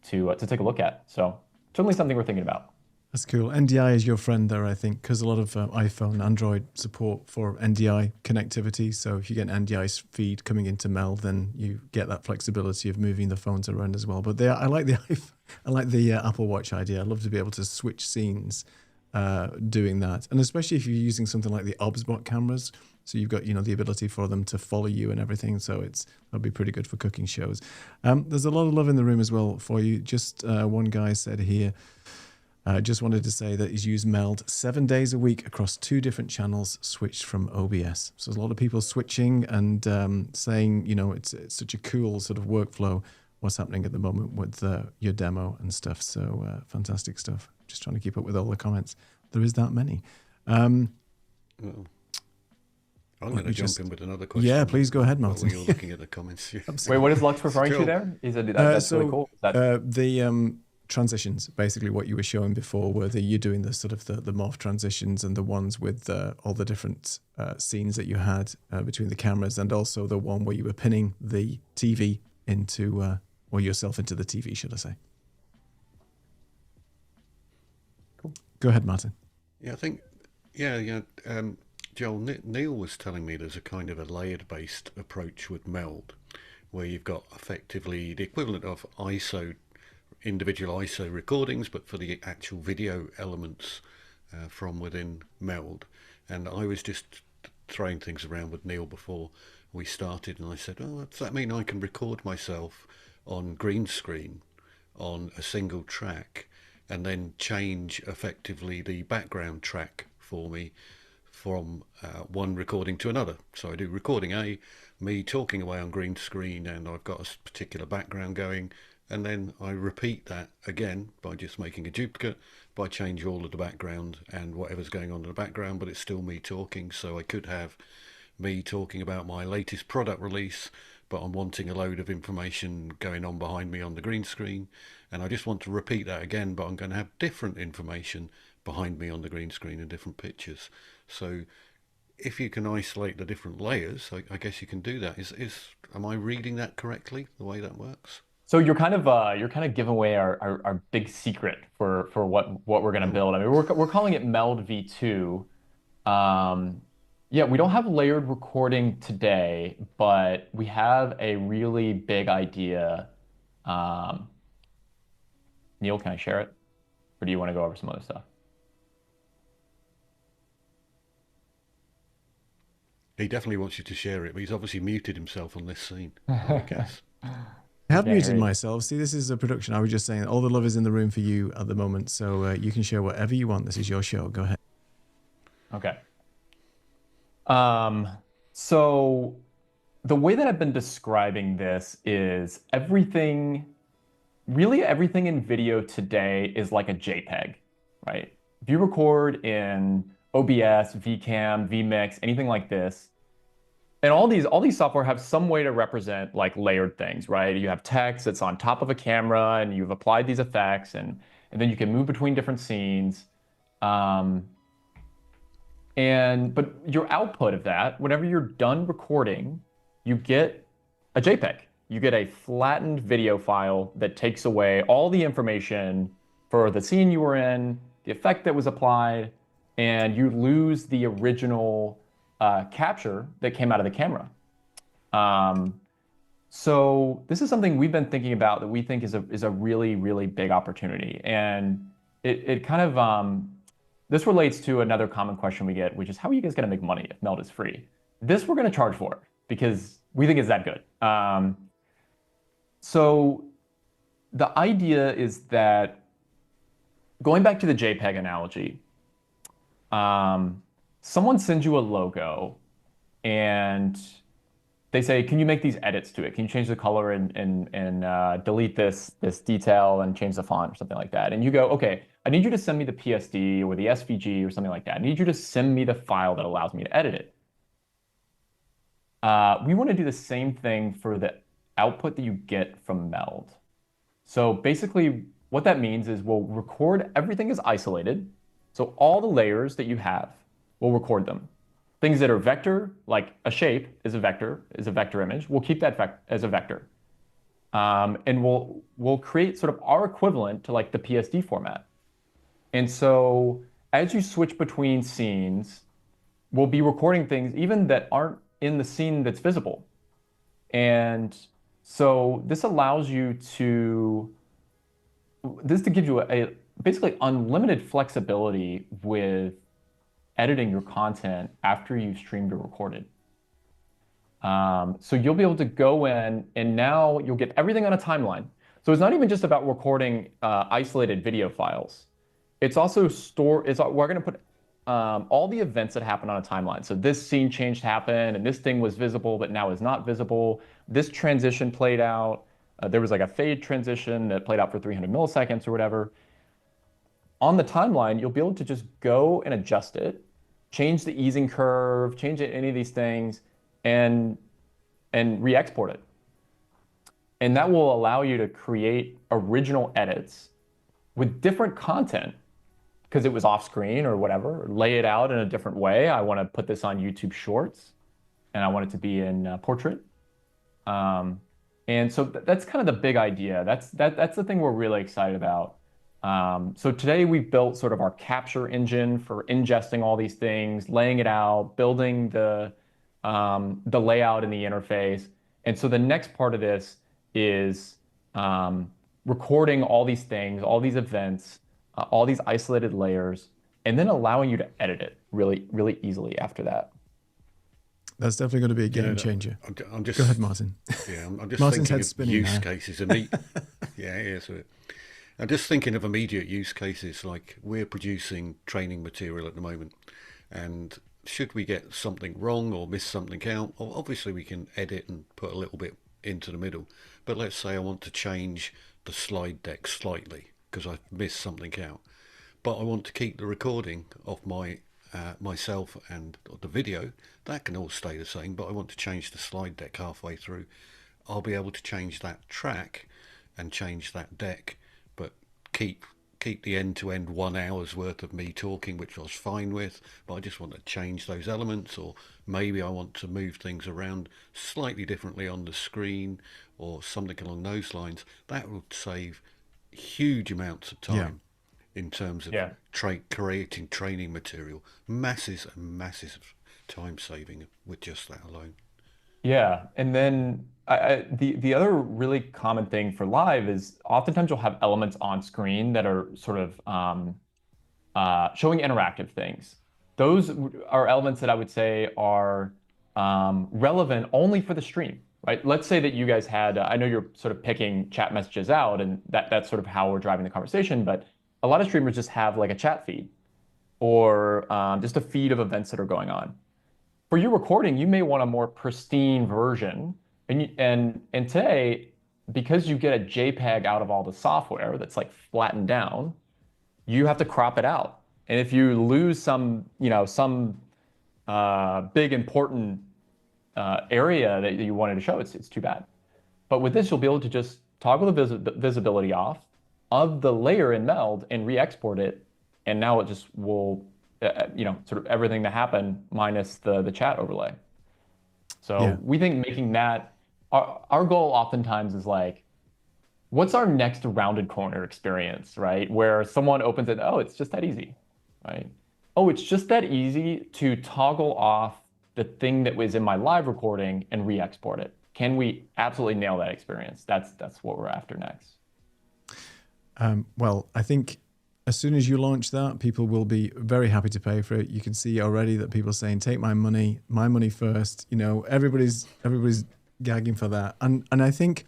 take a look at. So certainly something we're thinking about. That's cool. NDI is your friend there, I think, because a lot of iPhone, Android support for NDI connectivity. So if you get an NDI feed coming into Meld, then you get that flexibility of moving the phones around as well. But I like the Apple Watch idea. I'd love to be able to switch scenes doing that, and especially if you're using something like the OBSBot cameras. So you've got the ability for them to follow you and everything. So that'll be pretty good for cooking shows. There's a lot of love in the room as well for you. Just one guy said here, Just wanted to say that he's used Meld 7 days a week across 2 different channels, switched from OBS. So there's a lot of people switching and saying, you know, it's such a cool sort of workflow, what's happening at the moment with your demo and stuff. So fantastic stuff. Just trying to keep up with all the comments. There is that many. Well, I'm going to jump in with another question. Yeah, please go ahead, Martin. While you're looking at the comments. Yeah. Wait, what is Lux referring to there? He said that's really cool. The transitions, basically what you were showing before, where you're doing the sort of the morph transitions and the ones with all the different scenes that you had between the cameras, and also the one where you were pinning the TV into, or yourself into the TV, should I say. Cool. Go ahead, Martin. Yeah, I think, Joel, Neil was telling me there's a kind of a layered-based approach with Meld, where you've got effectively the equivalent of individual ISO recordings, but for the actual video elements from within Meld. And I was just throwing things around with Neil before we started, and I said, oh, does that mean I can record myself on green screen on a single track and then change effectively the background track for me from one recording to another? So I do recording A, me talking away on green screen, and I've got a particular background going, and then I repeat that again by just making a duplicate, by changing all of the background and whatever's going on in the background, but it's still me talking. So I could have me talking about my latest product release, but I'm wanting a load of information going on behind me on the green screen, and I just want to repeat that again, but I'm going to have different information behind me on the green screen and different pictures. So if you can isolate the different layers, I guess you can do that. Am I reading that correctly, the way that works? So you're kind of giving away our big secret for what we're gonna build. I mean, we're calling it Meld V2. Yeah, we don't have layered recording today, but we have a really big idea. Neil, can I share it, or do you want to go over some other stuff? He definitely wants you to share it, but he's obviously muted himself on this scene, I guess. I have muted myself. See, this is a production. I was just saying all the love is in the room for you at the moment, so you can share whatever you want. This is your show. Go ahead. Okay. So the way that I've been describing this is really everything in video today is like a JPEG, right? If you record in OBS, Vcam, vMix, anything like this, and all these software have some way to represent like layered things, right? You have text that's on top of a camera, and you've applied these effects, and then you can move between different scenes. But your output of that, whenever you're done recording, you get a JPEG. You get a flattened video file that takes away all the information for the scene you were in, the effect that was applied, and you lose the original capture that came out of the camera. So this is something we've been thinking about that we think is a really, really big opportunity. And it kind of, this relates to another common question we get, which is, how are you guys gonna make money if Meld is free? This we're gonna charge for because we think it's that good. So the idea is that, going back to the JPEG analogy, someone sends you a logo and they say, can you make these edits to it? Can you change the color and delete this detail and change the font or something like that? And you go, okay, I need you to send me the PSD or the SVG or something like that. I need you to send me the file that allows me to edit it. We want to do the same thing for the output that you get from Meld. So basically what that means is we'll record everything as isolated. So all the layers that you have, we'll record them. Things that are vector, like a shape is a vector image, we'll keep that as a vector. And we'll create sort of our equivalent to like the PSD format. And so as you switch between scenes, we'll be recording things even that aren't in the scene that's visible. And so this allows you to give you a basically unlimited flexibility with editing your content after you've streamed or recorded. So you'll be able to go in and now you'll get everything on a timeline. So it's not even just about recording isolated video files. It's also store. It's we're going to put all the events that happen on a timeline. So this scene change happened, and this thing was visible, but now is not visible. This transition played out. There was like a fade transition that played out for 300 milliseconds or whatever. On the timeline, you'll be able to just go and adjust it, change the easing curve, change any of these things, and re-export it. And that will allow you to create original edits with different content because it was off screen or whatever, or lay it out in a different way. I want to put this on YouTube Shorts and I want it to be in portrait. Um, and so that's kind of the big idea. That's the thing we're really excited about. So today we've built sort of our capture engine for ingesting all these things, laying it out, building the layout in the interface. And so the next part of this is recording all these things, all these events, all these isolated layers, and then allowing you to edit it really, really easily after that. That's definitely going to be a game changer. I'm just, go ahead, Martin. Yeah, I'm just Martin's thinking of use now. cases. Yeah, so I'm just thinking of immediate use cases. Like we're producing training material at the moment, and should we get something wrong or miss something out, well, obviously we can edit and put a little bit into the middle. But let's say I want to change the slide deck slightly because I've missed something out, but I want to keep the recording of myself and the video. That can all stay the same, but I want to change the slide deck halfway through. I'll be able to change that track and change that deck, but keep the end-to-end 1 hour's worth of me talking, which I was fine with, but I just want to change those elements, or maybe I want to move things around slightly differently on the screen or something along those lines. That would save huge amounts of time in terms of creating training material. Massive and massive time saving with just that alone. Yeah, and then the other really common thing for live is oftentimes you'll have elements on screen that are sort of showing interactive things. Those are elements that I would say are relevant only for the stream, right? Let's say that you guys had, I know you're sort of picking chat messages out, and that's sort of how we're driving the conversation, but a lot of streamers just have like a chat feed or just a feed of events that are going on. For your recording, you may want a more pristine version. And today, because you get a JPEG out of all the software that's like flattened down, you have to crop it out. And if you lose some big important area that you wanted to show, it's too bad. But with this, you'll be able to just toggle the visibility off of the layer in Meld and re-export it. And now it just will, sort of everything that happened minus the chat overlay. So we think making that, our goal oftentimes is like, what's our next rounded corner experience, right? Where someone opens it, oh, it's just that easy, right? Oh, it's just that easy to toggle off the thing that was in my live recording and re-export it. Can we absolutely nail that experience? That's what we're after next. Well, I think as soon as you launch that, people will be very happy to pay for it. You can see already that people are saying, take my money first. Everybody's gagging for that. And I think,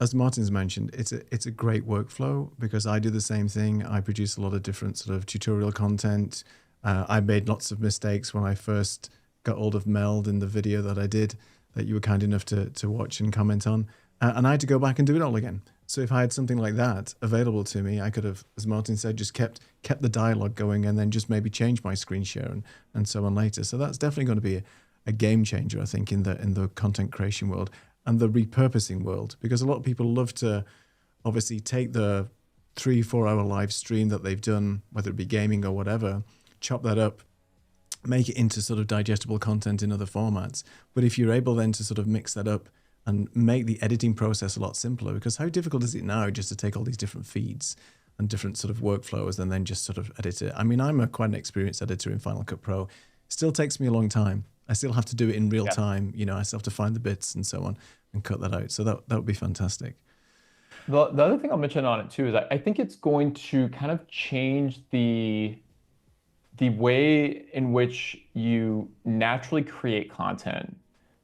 as Martin's mentioned, it's a great workflow because I do the same thing. I produce a lot of different sort of tutorial content. I made lots of mistakes when I first got hold of Meld in the video that I did that you were kind enough to watch and comment on. And I had to go back and do it all again. So if I had something like that available to me, I could have, as Martin said, just kept the dialogue going and then just maybe change my screen share and so on later. So that's definitely going to be a game changer, I think, in the content creation world and the repurposing world, because a lot of people love to obviously take the 3-4 hour live stream that they've done, whether it be gaming or whatever, chop that up, make it into sort of digestible content in other formats. But if you're able then to sort of mix that up and make the editing process a lot simpler, because how difficult is it now just to take all these different feeds and different sort of workflows and then just sort of edit it? I mean, I'm quite an experienced editor in Final Cut Pro. It still takes me a long time. I still have to do it in real time. I still have to find the bits and so on and cut that out. So that would be fantastic. The other thing I'll mention on it too is I think it's going to kind of change the way in which you naturally create content.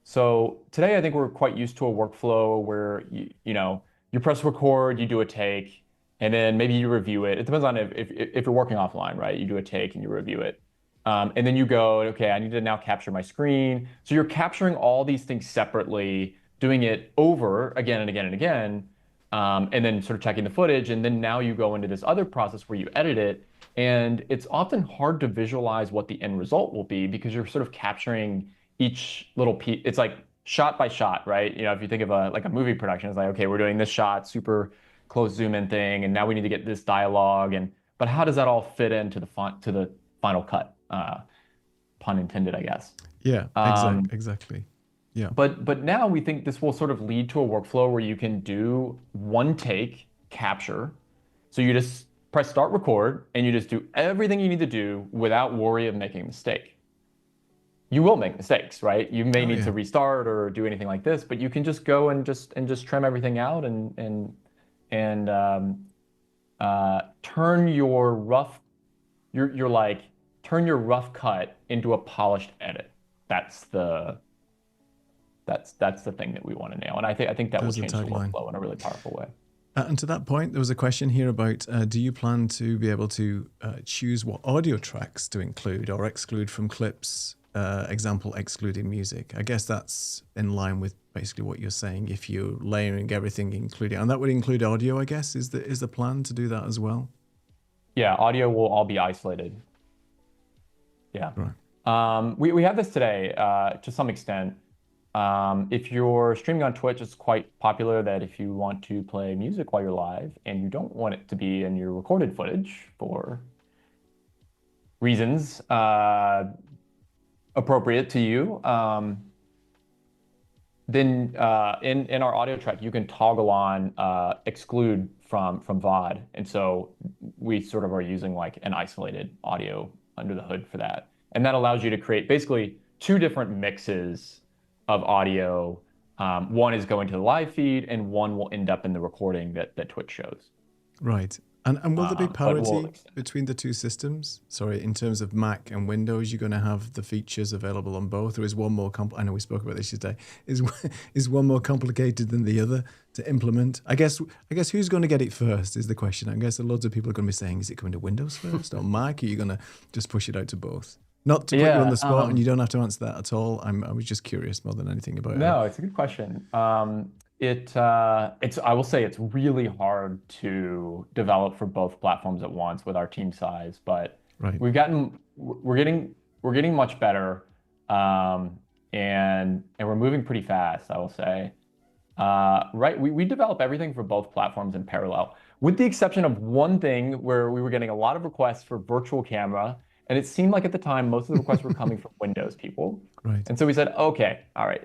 So today, I think we're quite used to a workflow where you press record, you do a take, and then maybe you review it. It depends on if you're working offline, right? You do a take and you review it. And then you go, okay, I need to now capture my screen. So you're capturing all these things separately, doing it over again and again and again, and then sort of checking the footage. And then now you go into this other process where you edit it. And it's often hard to visualize what the end result will be because you're sort of capturing each little piece. It's like shot by shot, right? You know, if you think of like a movie production, it's like, okay, we're doing this shot, super close zoom in thing, and now we need to get this dialogue. But how does that all fit into the final cut? Pun intended, I guess. Yeah, exactly. Yeah. But now we think this will sort of lead to a workflow where you can do one take capture. So you just press start record and you just do everything you need to do without worry of making a mistake. You will make mistakes, right? You may need to restart or do anything like this, but you can just go and just trim everything out and turn your turn your rough cut into a polished edit. That's the thing that we want to nail, and I think that will change the workflow in a really powerful way. And to that point, there was a question here about, do you plan to be able to choose what audio tracks to include or exclude from clips, example, excluding music? I guess that's in line with basically what you're saying. If you're layering everything, including, and that would include audio, I guess, is the plan to do that as well? Yeah, audio will all be isolated. Yeah. Right. We have this today to some extent. If you're streaming on Twitch, it's quite popular that if you want to play music while you're live and you don't want it to be in your recorded footage for reasons appropriate to you, then in our audio track, you can toggle on exclude from VOD. And so we sort of are using like an isolated audio under the hood for that. And that allows you to create basically two different mixes of audio. One is going to the live feed and one will end up in the recording that Twitch shows. Right. And will there be parity between the two systems? Sorry, in terms of Mac and Windows, you're going to have the features available on both, or is one more I know we spoke about this today. Is one more complicated than the other to implement? I guess who's going to get it first is the question. I guess loads of people are going to be saying, is it coming to Windows first or Mac? Are you going to just push it out to both? Not to put you on the spot, and you don't have to answer that at all. I was just curious more than anything about it. No, it's a good question. I will say it's really hard to develop for both platforms at once with our team size, but we're getting much better, and we're moving pretty fast, I will say. We develop everything for both platforms in parallel, with the exception of one thing where we were getting a lot of requests for virtual camera, and it seemed like at the time most of the requests were coming from Windows people. Right. And so we said, okay, all right,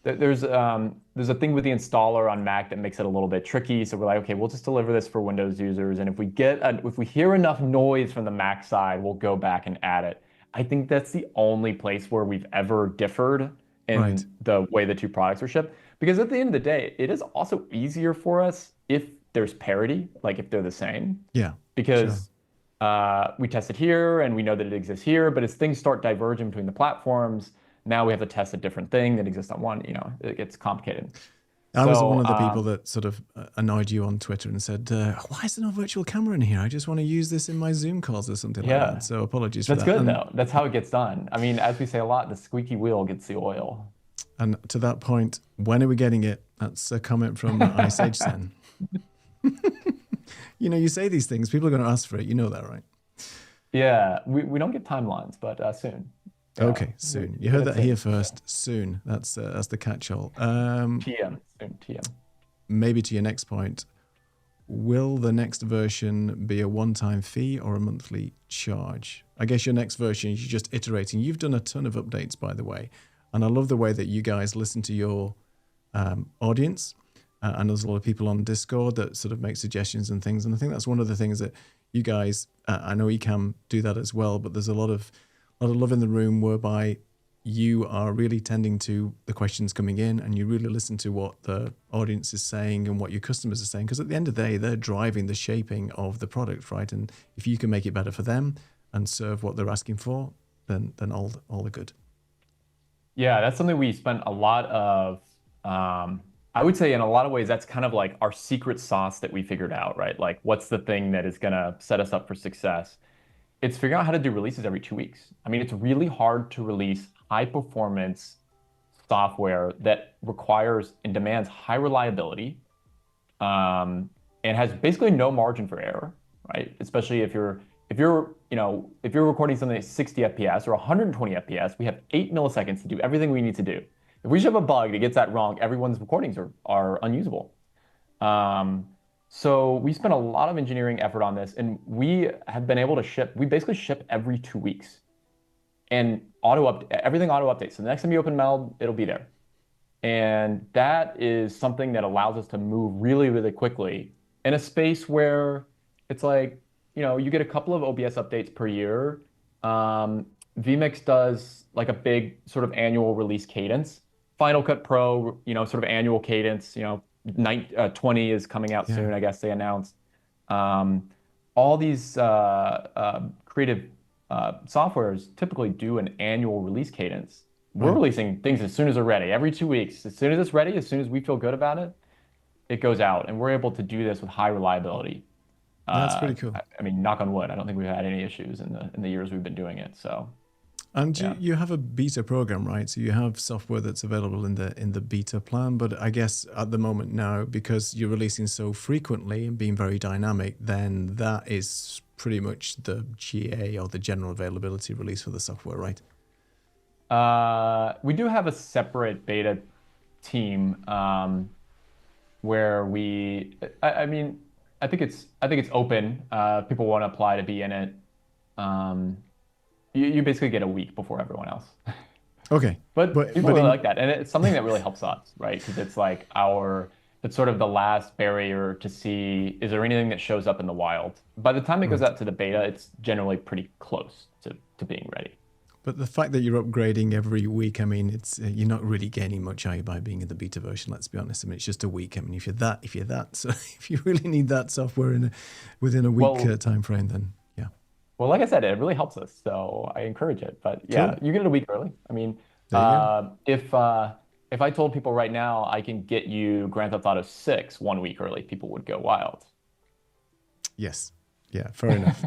there's a thing with the installer on Mac that makes it a little bit tricky. So we're like, okay, we'll just deliver this for Windows users, and if we hear enough noise from the Mac side, we'll go back and add it. I think that's the only place where we've ever differed in the way the two products are shipped. Because at the end of the day, it is also easier for us if there's parity, like if they're the same. Yeah. Because we test it here and we know that it exists here, but as things start diverging between the platforms, now we have to test a different thing that exists on one. It gets complicated. I was one of the people that sort of annoyed you on Twitter and said, why is there no virtual camera in here? I just want to use this in my Zoom calls or something like that. So apologies for that. That's good, though. That's how it gets done. I mean, as we say a lot, the squeaky wheel gets the oil. And to that point, when are we getting it? That's a comment from Ice Age Sen. You say these things, people are going to ask for it. You know that, right? Yeah, we don't get timelines, but soon. Okay, soon. You heard that here first. Soon. That's the catch-all. TM. Soon. TM. Maybe to your next point, will the next version be a one-time fee or a monthly charge? I guess your next version, you're just iterating. You've done a ton of updates, by the way, and I love the way that you guys listen to your audience. And there's a lot of people on Discord that sort of make suggestions and things. And I think that's one of the things that you guys, I know Ecamm do that as well, but there's a lot of love in the room whereby you are really tending to the questions coming in and you really listen to what the audience is saying and what your customers are saying. Because at the end of the day, they're driving the shaping of the product, right? And if you can make it better for them and serve what they're asking for, then all are good. Yeah, that's something we spent a lot of I would say in a lot of ways, that's kind of like our secret sauce that we figured out, right? Like, what's the thing that is going to set us up for success? It's figuring out how to do releases every 2 weeks. I mean, it's really hard to release high performance software that requires and demands high reliability, and has basically no margin for error, right? Especially if you're recording something at 60 FPS or 120 FPS, we have 8 milliseconds to do everything we need to do. If we ship a bug that gets that wrong, everyone's recordings are unusable. Um, so we spent a lot of engineering effort on this, and we have been able to ship. We basically ship every 2 weeks, and everything auto updates. So the next time you open Meld, it'll be there. And that is something that allows us to move really, really quickly in a space where it's like, you get a couple of OBS updates per year. Um, vMix does like a big sort of annual release cadence. Final Cut Pro, sort of annual cadence, 20 is coming out Yeah. soon, I guess they announced. Um, all these creative softwares typically do an annual release cadence. We're Right. releasing things as soon as they're ready, every 2 weeks. As soon as it's ready, as soon as we feel good about it, it goes out. And we're able to do this with high reliability. That's pretty cool. I mean, knock on wood, I don't think we've had any issues in the years we've been doing it. So And yeah. you have a beta program, right? So you have software that's available in the beta plan, but I guess at the moment now, because you're releasing so frequently and being very dynamic, then that is pretty much the GA or the general availability release for the software, right? We do have a separate beta team, where I mean, I think it's open. People want to apply to be in it. Um, you basically get a week before everyone else. Okay. But But people but really in like that, and it's something that really helps us, right? Because it's sort of the last barrier to see, is there anything that shows up in the wild? By the time it goes right. out to the beta, it's generally pretty close to being ready. But the fact that you're upgrading every week, I mean, it's you're not really gaining much, are you, by being in the beta version? Let's be honest. I mean, it's just a week. I mean, if you're that, so if you really need that software within a week Well, time frame, then yeah, well, like I said, it really helps us, so I encourage it. But yeah, cool. you get it a week early. I mean, There you go. if I told people right now I can get you Grand Theft Auto 6 1 week early, people would go wild. Yes. Yeah, fair enough.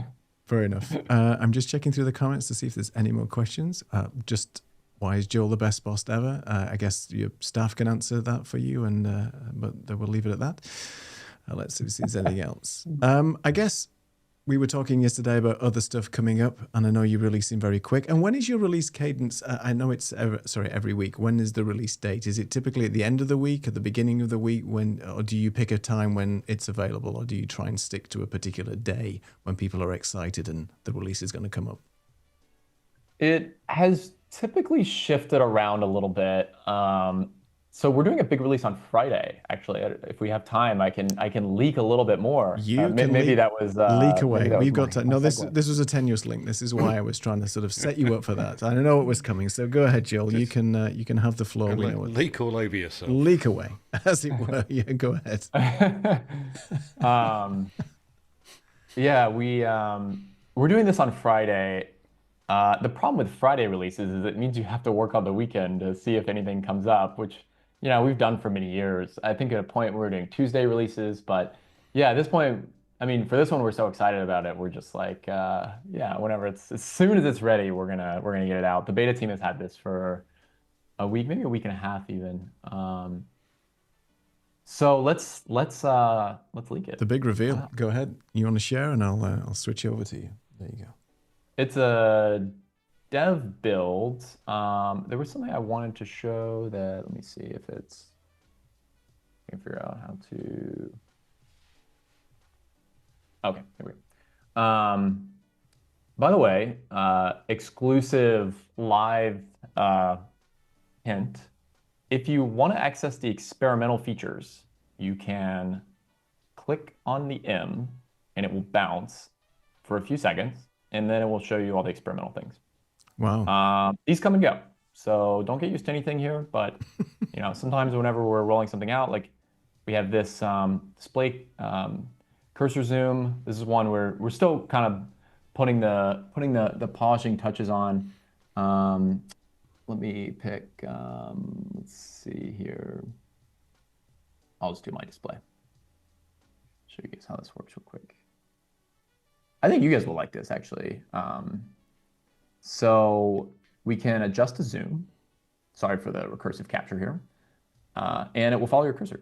Fair enough. I'm just checking through the comments to see if there's any more questions. Just why is Joel the best boss ever? I guess your staff can answer that for you, but we'll leave it at that. Let's see if there's anything else. I guess we were talking yesterday about other stuff coming up, and I know you're releasing very quick. And when is your release cadence? I know it's every week. When is the release date? Is it typically at the end of the week, at the beginning of the week, or do you pick a time when it's available, or do you try and stick to a particular day when people are excited and the release is going to come up? It has typically shifted around a little bit. So we're doing a big release on Friday, actually. If we have time, I can leak a little bit more. You can Maybe leak maybe away. that was We've got to. my No, this segue. this was a tenuous link. This is why I was trying to sort of set you up for that. I know it was coming. So go ahead, Joel. Just You can have the floor. and We know what. leak all over yourself. Leak away, as it were. Yeah, go ahead. Um, yeah, we're doing this on Friday. The problem with Friday releases is it means you have to work on the weekend to see if anything comes up, which, we've done for many years. I think at a point we were doing Tuesday releases, but yeah, at this point, I mean, for this one, we're so excited about it. We're just like, yeah, whenever as soon as it's ready, we're gonna get it out. The beta team has had this for a week, maybe a week and a half even. So let's leak it. The big reveal. Uh, Go ahead. You want to share, and I'll switch over to you. There you go. It's a dev build. There was something I wanted to show that, let me see if I can figure out how to. Okay, here we go. By the way, exclusive live hint. If you want to access the experimental features, you can click on the M and it will bounce for a few seconds, and then it will show you all the experimental things. Wow. These come and go, so don't get used to anything here. But sometimes whenever we're rolling something out, like we have this display cursor zoom. This is one where we're still kind of putting the polishing touches on. Let me pick. Let's see here. I'll just do my display. Show you guys how this works real quick. I think you guys will like this actually. So we can adjust the zoom. Sorry for the recursive capture here. And it will follow your cursor.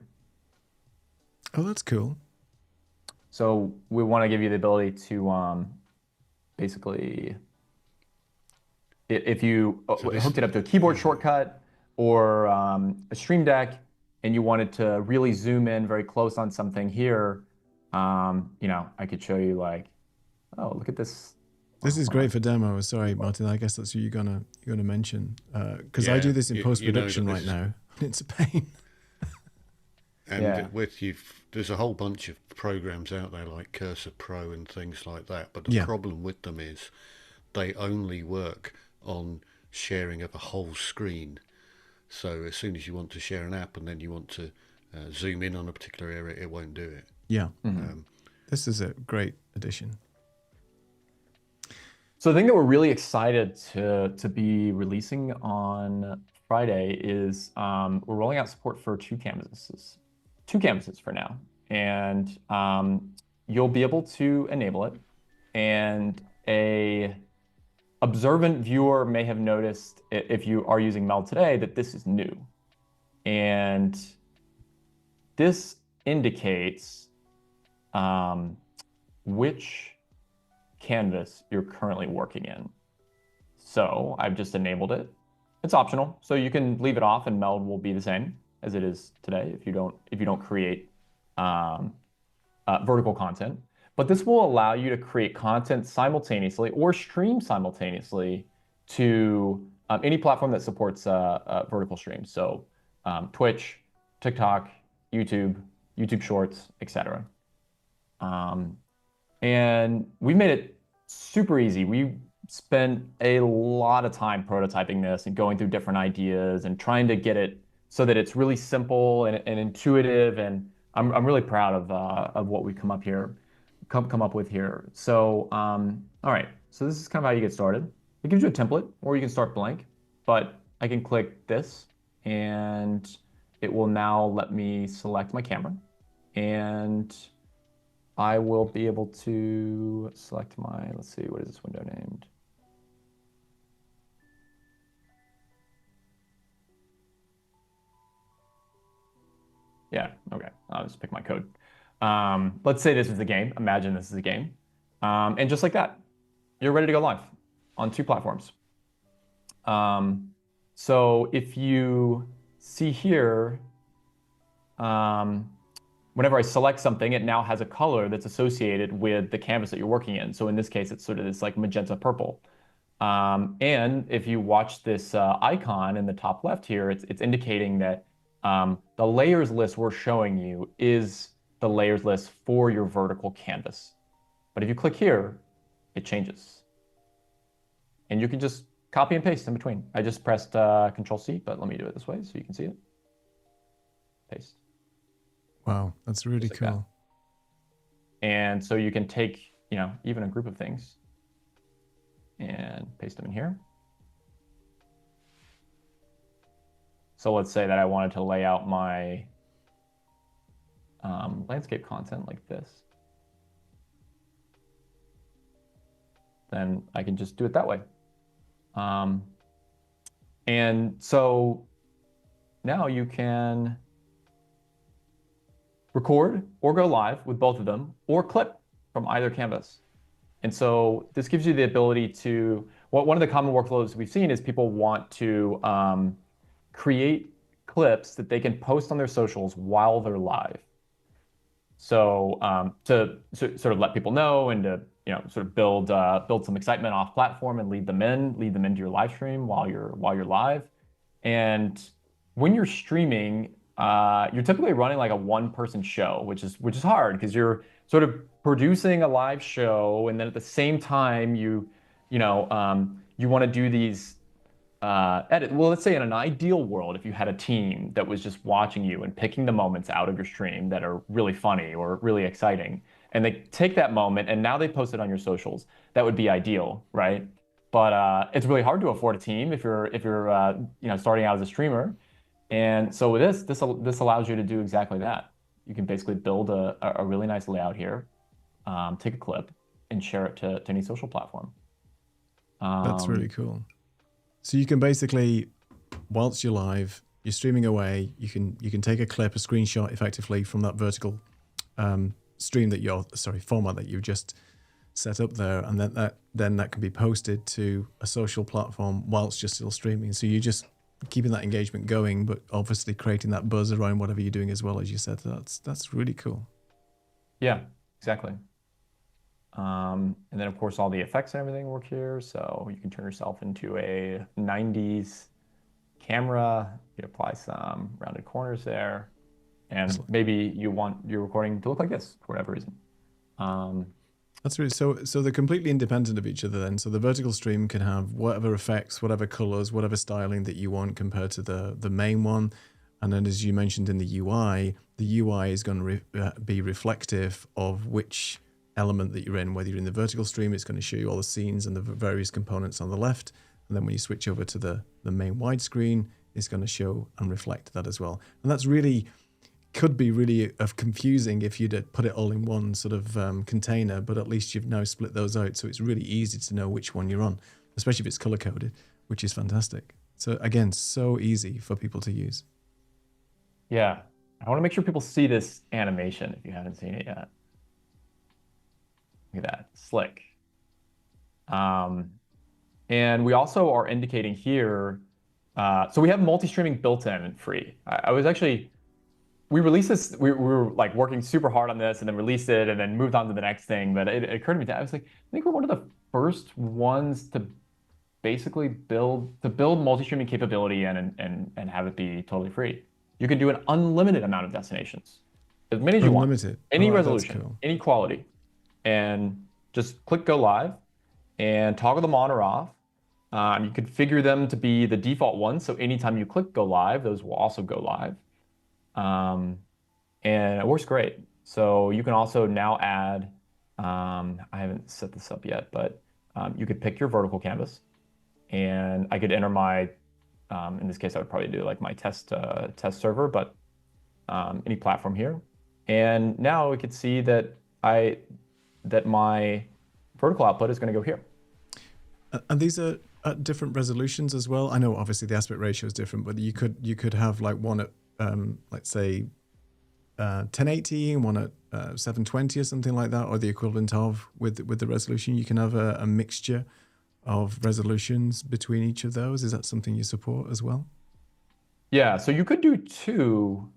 Oh, that's cool. So we want to give you the ability to basically, if you hooked it up to a keyboard shortcut or a Stream Deck and you wanted to really zoom in very close on something here, I could show you like, oh, look at this. This is great for demo. Sorry, Martin. I guess that's what you're gonna mention because I do this in post production right now. It's a pain. And there's a whole bunch of programs out there like Cursor Pro and things like that. But the problem with them is they only work on sharing of a whole screen. So as soon as you want to share an app and then you want to zoom in on a particular area, it won't do it. Yeah. This is a great addition. So the thing that we're really excited to be releasing on Friday is we're rolling out support for two canvases for now. And you'll be able to enable it. And a observant viewer may have noticed, if you are using Meld today, that this is new. And this indicates which canvas you're currently working in. So I've just enabled it. It's optional, so you can leave it off and Meld will be the same as it is today if you don't create vertical content. But this will allow you to create content simultaneously or stream simultaneously to any platform that supports vertical streams. So Twitch, TikTok, YouTube Shorts, etc. And we made it super easy. We spent a lot of time prototyping this and going through different ideas and trying to get it so that it's really simple and intuitive. And I'm really proud of what we come up with here. So all right, so this is kind of how you get started. It gives you a template, or you can start blank. But I can click this, and it will now let me select my camera, and I will be able to select my, let's see, what is this window named? Yeah, okay, I'll just pick my code. Let's say this is the game. Imagine this is a game. And just like that, you're ready to go live on two platforms. So if you see here, whenever I select something, it now has a color that's associated with the canvas that you're working in. So in this case, it's sort of this like magenta purple. And if you watch this icon in the top left here, it's indicating that the layers list we're showing you is the layers list for your vertical canvas. But if you click here, it changes. And you can just copy and paste in between. I just pressed Control-C, but let me do it this way so you can see it. Paste. Wow, that's really cool. That. And so you can take, even a group of things and paste them in here. So let's say that I wanted to lay out my landscape content like this. Then I can just do it that way. And so now you can record or go live with both of them, or clip from either canvas. And so this gives you the ability to, one of the common workflows we've seen is people want to create clips that they can post on their socials while they're live. So to sort of let people know and to sort of build some excitement off platform and lead them into your live stream while you're live. And when you're streaming, you're typically running like a one-person show, which is hard because you're sort of producing a live show, and then at the same time you want to do these edit. Well, let's say in an ideal world, if you had a team that was just watching you and picking the moments out of your stream that are really funny or really exciting, and they take that moment and now they post it on your socials, that would be ideal, right? But it's really hard to afford a team if you're starting out as a streamer. And so with this allows you to do exactly that. you can basically build a really nice layout here, take a clip, and share it to any social platform. That's really cool. So you can basically, whilst you're live, you're streaming away, you can take a clip, a screenshot effectively from that vertical format that you've just set up there, and then that can be posted to a social platform whilst you're still streaming. So you're just keeping that engagement going, but obviously creating that buzz around whatever you're doing as well, as you said. That's really cool. Yeah, exactly. And then of course all the effects and everything work here. So you can turn yourself into a 90s camera. You can apply some rounded corners there. And maybe you want your recording to look like this for whatever reason. That's really so they're completely independent of each other then. So the vertical stream can have whatever effects, whatever colors, whatever styling that you want compared to the main one. And then as you mentioned in the UI is going to be reflective of which element that you're in. Whether you're in the vertical stream, it's going to show you all the scenes and the various components on the left. And then when you switch over to the main widescreen, it's going to show and reflect that as well. And that's really could be really confusing if you'd put it all in one sort of container, but at least you've now split those out. So it's really easy to know which one you're on, especially if it's color coded, which is fantastic. So again, so easy for people to use. Yeah. I want to make sure people see this animation if you haven't seen it yet. Look at that, slick. And we also are indicating here, so we have multi-streaming built in and free. We released this, we were like working super hard on this and then released it and then moved on to the next thing. But it occurred to me that I was like, I think we're one of the first ones to basically build multi-streaming capability and have it be totally free. You can do an unlimited amount of destinations, as many as you want, any resolution, cool. Any quality, and just click go live and toggle them on or off. You configure them to be the default ones. So anytime you click go live, those will also go live. And it works great. So you can also now add, I haven't set this up yet, but you could pick your vertical canvas, and I could enter my, in this case, I would probably do like my test server, but any platform here. And now we could see that my vertical output is going to go here. And these are at different resolutions as well. I know obviously the aspect ratio is different, but you could have like one at let's say 1080 and one at 720 or something like that, or the equivalent of with the resolution. You can have a mixture of resolutions between each of those. Is that something you support as well? Yeah, so you could do two.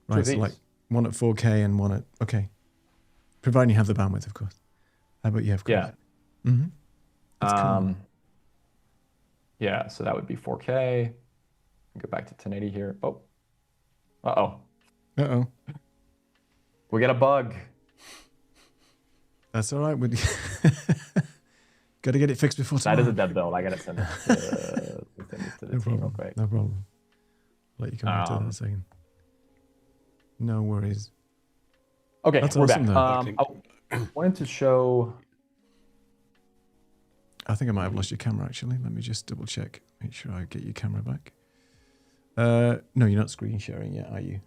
Right, so like one at 4K and one at, okay. Providing you have the bandwidth, of course. But yeah, of course. Yeah. Mm-hmm. That's cool. Yeah, so that would be 4K. Go back to 1080 here. Oh. Uh-oh. Uh-oh. We got a bug. That's all right. Got to get it fixed before tomorrow. That is a dev build. I got to send it to the team real quick. No problem. Let you come back to that in a second. No worries. Okay, that's we're awesome, back. I wanted to show... I think I might have lost your camera, actually. Let me just double check. Make sure I get your camera back. No, you're not screen sharing yet, are you?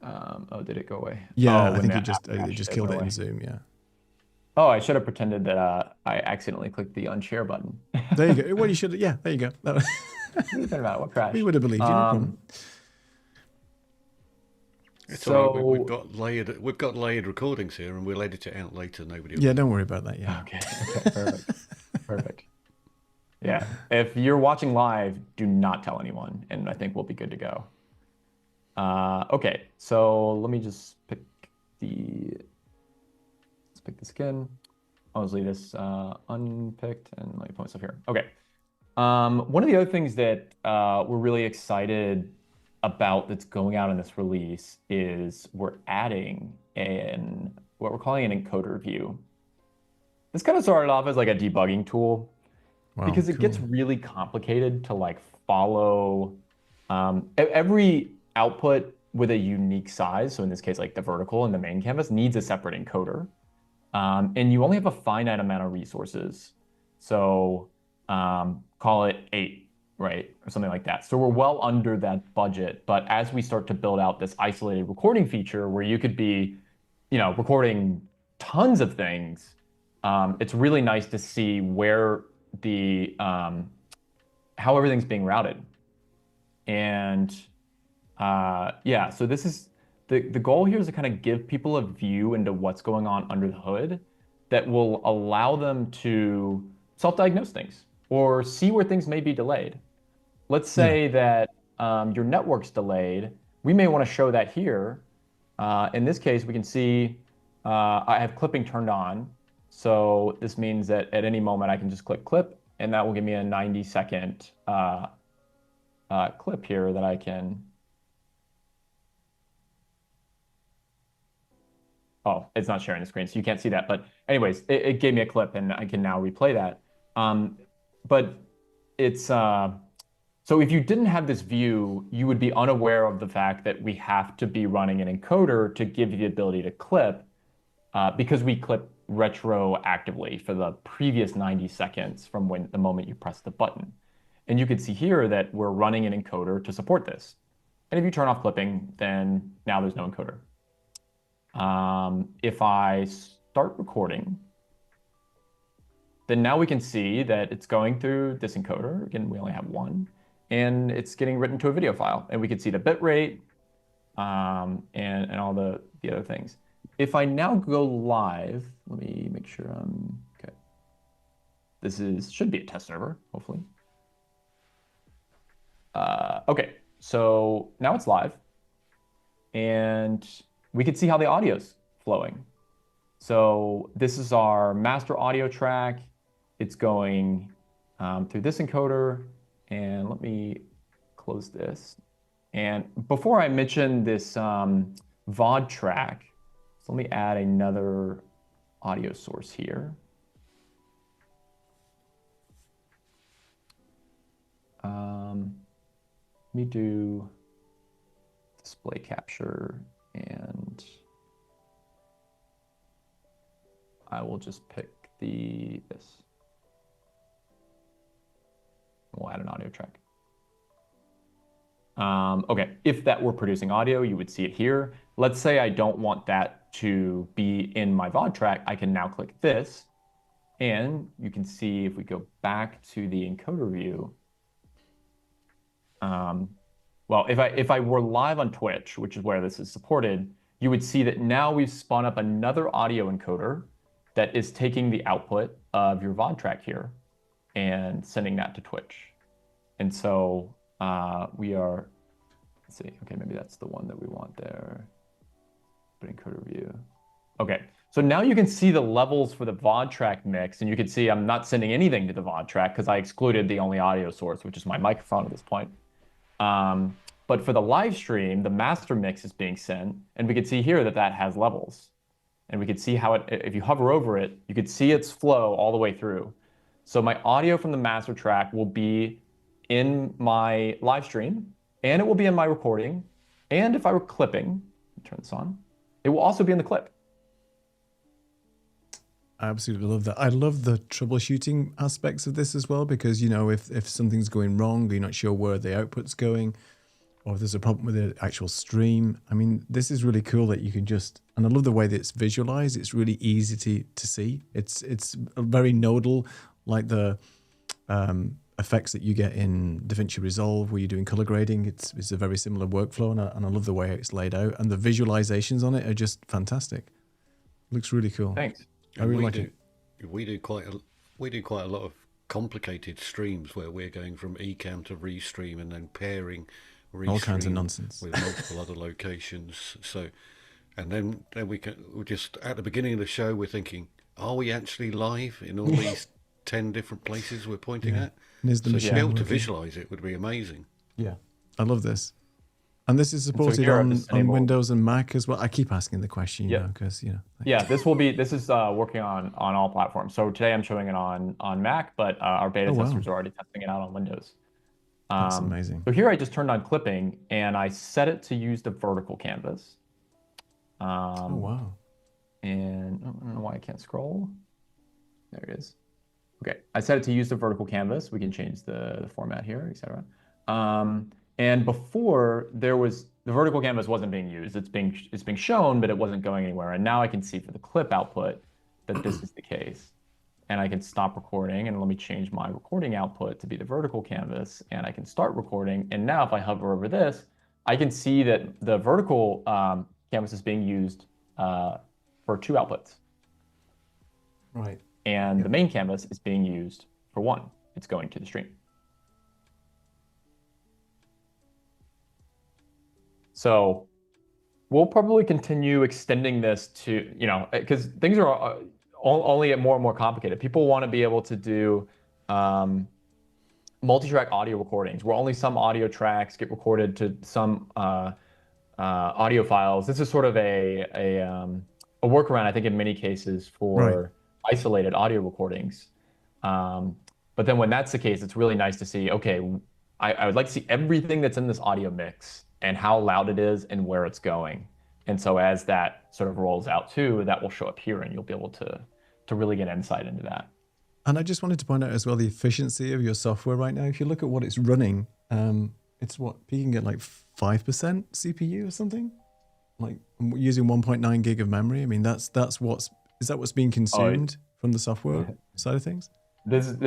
Oh, did it go away? Yeah, I think it just killed it in Zoom, yeah. Oh, I should have pretended that I accidentally clicked the unshare button. There you go. Well, you should. Yeah, there you go. What are you talking about? What crashed? We would have believed you. No problem. It's all right. We've got layered recordings here, and we'll edit it out later. Nobody. Yeah, don't worry about that. Yeah. Okay. Perfect. Perfect. Yeah. If you're watching live, do not tell anyone, and I think we'll be good to go. Okay. So let me just pick the. Let's pick the skin. I'll just leave this unpicked, and let me put myself here. Okay. One of the other things that we're really excited about that's going out in this release is we're adding what we're calling an encoder view. This kind of started off as like a debugging tool, because it gets really complicated to like follow every output with a unique size. So in this case, like the vertical and the main canvas needs a separate encoder. And you only have a finite amount of resources. So call it 8 right? Or something like that. So we're well under that budget. But as we start to build out this isolated recording feature where you could be, recording tons of things, it's really nice to see where the how everything's being routed. And yeah, so this is the goal here is to kind of give people a view into what's going on under the hood that will allow them to self-diagnose things or see where things may be delayed. Let's Yeah. say that your network's delayed. We may want to show that here. In this case, we can see I have clipping turned on. So this means that at any moment I can just click clip, and that will give me a 90-second clip here that I can. Oh, it's not sharing the screen, so you can't see that. But anyways, it gave me a clip, and I can now replay that. But it's so if you didn't have this view, you would be unaware of the fact that we have to be running an encoder to give you the ability to clip, because we clip retroactively for the previous 90 seconds from the moment you press the button. And you can see here that we're running an encoder to support this. And if you turn off clipping, then now there's no encoder. If I start recording, then now we can see that it's going through this encoder. Again, we only have one, and it's getting written to a video file. And we can see the bit rate and all the other things. If I now go live, let me make sure I'm okay. This should be a test server, hopefully. Okay, so now it's live, and we can see how the audio's flowing. So this is our master audio track. It's going through this encoder, and let me close this. And before I mention this VOD track, so let me add another audio source here. Let me do display capture, and I will just pick this. We'll add an audio track. Okay, if that were producing audio, you would see it here. Let's say I don't want that to be in my VOD track. I can now click this, and you can see if we go back to the encoder view. Well, if I were live on Twitch, which is where this is supported, you would see that now we've spun up another audio encoder that is taking the output of your VOD track here and sending that to Twitch. And so we are, let's see, okay, maybe that's the one that we want there. But encoder view. Okay, so now you can see the levels for the VOD track mix, and you can see I'm not sending anything to the VOD track because I excluded the only audio source, which is my microphone at this point. But for the live stream, the master mix is being sent, and we can see here that has levels. And we can see how if you hover over it, you could see its flow all the way through. So my audio from the master track will be in my live stream, and it will be in my recording. And if I were clipping, turn this on, it will also be in the clip. I absolutely love that. I love the troubleshooting aspects of this as well, because, if something's going wrong, you're not sure where the output's going, or if there's a problem with the actual stream. I mean, this is really cool that you can and I love the way that it's visualized. It's really easy to see. It's very nodal, like the effects that you get in DaVinci Resolve where you're doing color grading. It's a very similar workflow, and I love the way it's laid out, and the visualizations on it are just fantastic. Looks really cool. Thanks. I really like it. We do quite a lot of complicated streams where we're going from Ecamm to Restream and then pairing Restream All kinds of nonsense with multiple other locations. So, and then we just at the beginning of the show we're thinking, are we actually live in all these 10 different places we're pointing at? So to be able to visualize it would be amazing. Yeah, I love this. And this is supported on Windows and Mac as well. I keep asking the question, because Yeah, this is working on all platforms. So today I'm showing it on Mac, but our beta testers are already testing it out on Windows. That's amazing. So here I just turned on clipping, and I set it to use the vertical canvas. Oh wow! And I don't know why I can't scroll. There it is. Okay, I set it to use the vertical canvas. We can change the format here, etc. And before there was the vertical canvas wasn't being used. It's being shown, but it wasn't going anywhere. And now I can see for the clip output that this is the case. And I can stop recording and let me change my recording output to be the vertical canvas. And I can start recording. And now if I hover over this, I can see that the vertical canvas is being used for 2 outputs. Right. And the main canvas is being used for 1. It's going to the stream. So we'll probably continue extending this to, because things are only get more and more complicated. People want to be able to do multi-track audio recordings where only some audio tracks get recorded to some audio files. This is sort of a workaround, I think, in many cases for isolated audio recordings. But then when that's the case, it's really nice to see, okay, I would like to see everything that's in this audio mix and how loud it is and where it's going. And so as that sort of rolls out too, that will show up here and you'll be able to really get insight into that. And I just wanted to point out as well the efficiency of your software right now. If you look at what it's running, it's what, peaking at like 5% CPU or something? Like using 1.9 gig of memory. I mean, is that what's being consumed from the software side of things? This is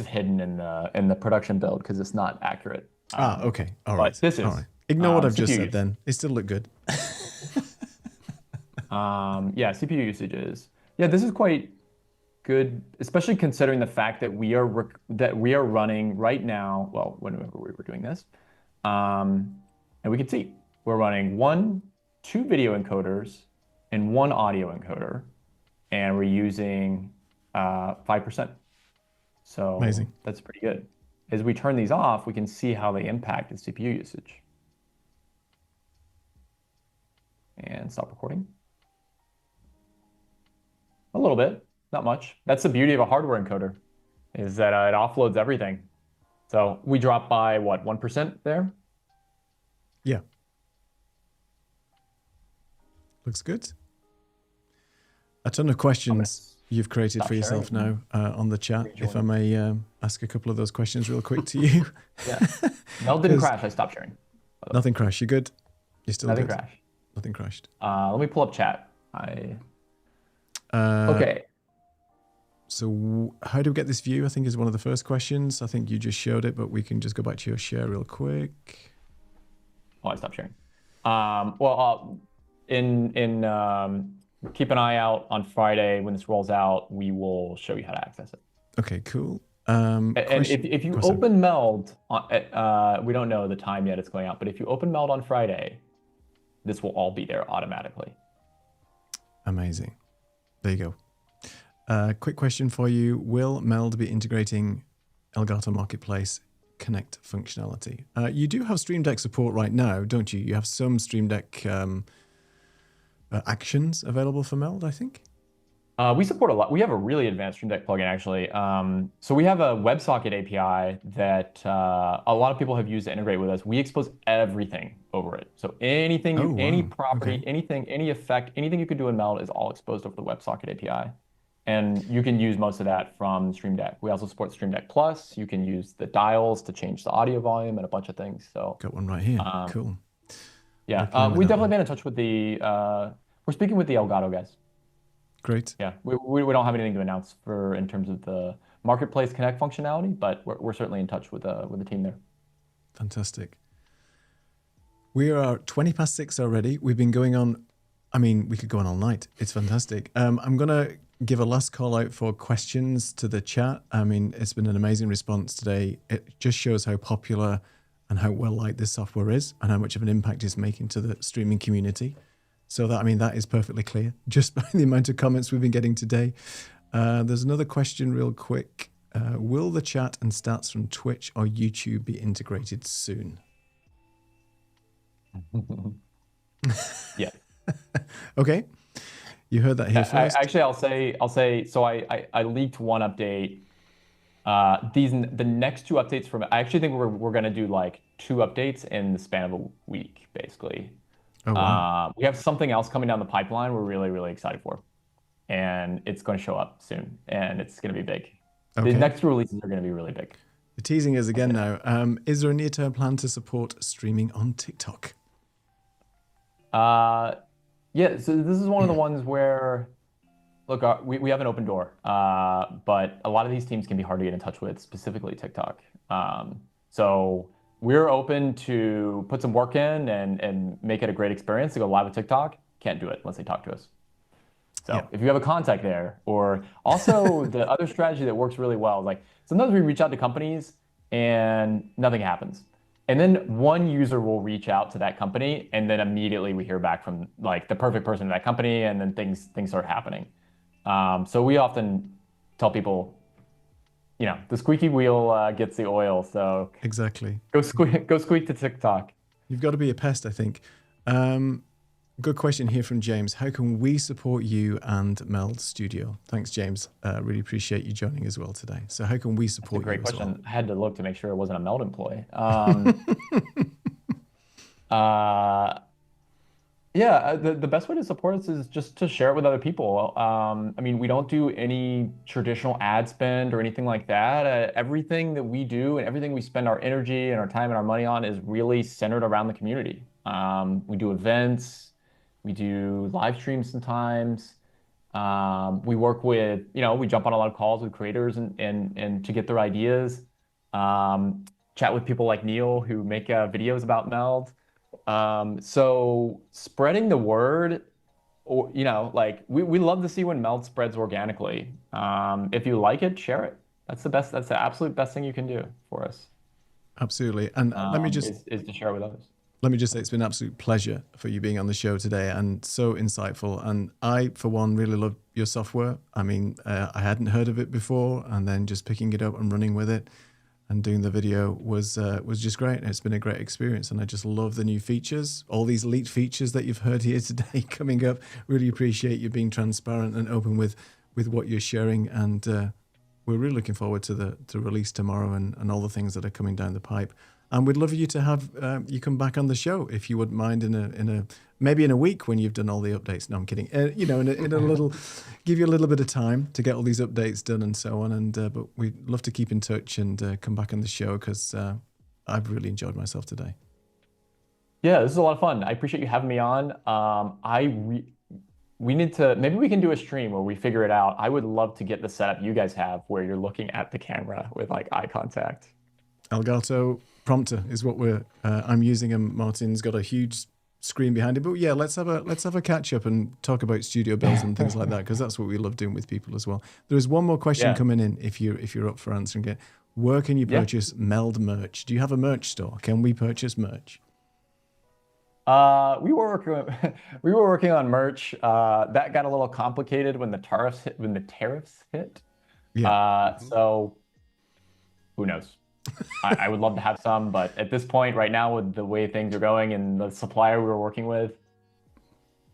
hidden in the production build because it's not accurate. Okay. All right. But this is all right. Ignore what I've just CPU said then. It still look good. Yeah, CPU usage is. Yeah, this is quite good, especially considering the fact that we are running right now. Well, whenever we were doing this, and we can see we're running 2 video encoders and 1 audio encoder, and we're using 5%. So amazing. That's pretty good. As we turn these off, we can see how they impact the CPU usage. And stop recording. A little bit, not much. That's the beauty of a hardware encoder, is that it offloads everything. So we dropped by, what, 1% there? Yeah. Looks good. A ton of questions you've created for yourself now on the chat. If I may ask a couple of those questions real quick to you. Yeah. Meld didn't crash. I stopped sharing. Nothing crashed. You're good? You're still Nothing good? crashed. Nothing crashed. Let me pull up chat. Okay. So how do we get this view? I think is one of the first questions. I think you just showed it, but we can just go back to your share real quick. Oh, I stopped sharing. Keep an eye out on Friday when this rolls out. We will show you how to access it. Okay, cool. And if you open Meld, we don't know the time yet it's going out, but if you open Meld on Friday, this will all be there automatically. Amazing. There you go. Quick question for you. Will Meld be integrating Elgato Marketplace Connect functionality? You do have Stream Deck support right now, don't you? You have some Stream Deck actions available for Meld, I think. We support a lot. We have a really advanced Stream Deck plugin, actually. So we have a WebSocket API that a lot of people have used to integrate with us. We expose everything over it. So anything, any property, anything, any effect, anything you could do in Meld is all exposed over the WebSocket API. And you can use most of that from Stream Deck. We also support Stream Deck Plus. You can use the dials to change the audio volume and a bunch of things. So got one right here. Cool. Yeah, we've definitely been in touch with we're speaking with the Elgato guys. Great. Yeah, we don't have anything to announce in terms of the Marketplace Connect functionality, but we're certainly in touch with the team there. Fantastic. We are 20 past 6 already. We've been going on, I mean, we could go on all night. It's fantastic. I'm going to give a last call out for questions to the chat. I mean, it's been an amazing response today. It just shows how popular and how well liked this software is and how much of an impact it's making to the streaming community. So that is perfectly clear just by the amount of comments we've been getting today. There's another question real quick. Will the chat and stats from Twitch or YouTube be integrated soon? Yeah. Okay. You heard that here first. Actually, I'll say. So I leaked one update. The next 2 updates I actually think we're going to do like 2 updates in the span of a week, basically. Oh, wow. We have something else coming down the pipeline we're really, really excited for. and it's going to show up soon, and it's going to be big. Okay. The next two releases are going to be really big. The teasing is again now. Is there a near-term plan to support streaming on TikTok? Yeah, so this is one of the ones where, look, we have an open door, but a lot of these teams can be hard to get in touch with, specifically TikTok. So we're open to put some work in and make it a great experience to go live with TikTok. Can't do it unless they talk to us. So if you have a contact there, or also the other strategy that works really well is like sometimes we reach out to companies and nothing happens. And then one user will reach out to that company, and then immediately we hear back from like the perfect person in that company, and then things start happening. So we often tell people, you know, the squeaky wheel gets the oil. So exactly, go squeak to TikTok. You've got to be a pest, I think. Good question here from James. How can we support you and Meld Studio? Thanks, James. Really appreciate you joining as well today. So how can we support you? That's a great question. Well? I had to look to make sure it wasn't a Meld employee. Yeah, the best way to support us is just to share it with other people. I mean, we don't do any traditional ad spend or anything like that. Everything that we do and everything we spend our energy and our time and our money on is really centered around the community. We do events. We do live streams sometimes. We work with, you know, we jump on a lot of calls with creators and to get their ideas. Chat with people like Neil who make videos about Meld. So spreading the word, or you know, like we love to see when Meld spreads organically. If you like it, share it. That's the best. That's the absolute best thing you can do for us. Absolutely. And let me just is to share with others. Let me just say it's been an absolute pleasure for you being on the show today and so insightful. And I, for one, really love your software. I mean, I hadn't heard of it before, and then just picking it up and running with it and doing the video was just great. It's been a great experience, and I just love the new features, all these elite features that you've heard here today coming up. Really appreciate you being transparent and open with what you're sharing, and we're really looking forward to the release tomorrow and all the things that are coming down the pipe. And we'd love you to have you come back on the show if you wouldn't mind maybe in a week when you've done all the updates. No, I'm kidding. You know, in a little, give you a little bit of time to get all these updates done and so on. And but we'd love to keep in touch and come back on the show because I've really enjoyed myself today. Yeah, this is a lot of fun. I appreciate you having me on. We need to, maybe we can do a stream where we figure it out. I would love to get the setup you guys have where you're looking at the camera with like eye contact. Elgato prompter is what I'm using, and Martin's got a huge screen behind it. But yeah, let's have a catch up and talk about studio builds and things like that, because that's what we love doing with people as well. There is one more question coming in if you're up for answering it. Where can you purchase Meld merch? Do you have a merch store? Can we purchase merch? We were working on merch. That got a little complicated when the tariffs hit. Yeah. So who knows? I would love to have some, but at this point, right now, with the way things are going and the supplier we were working with,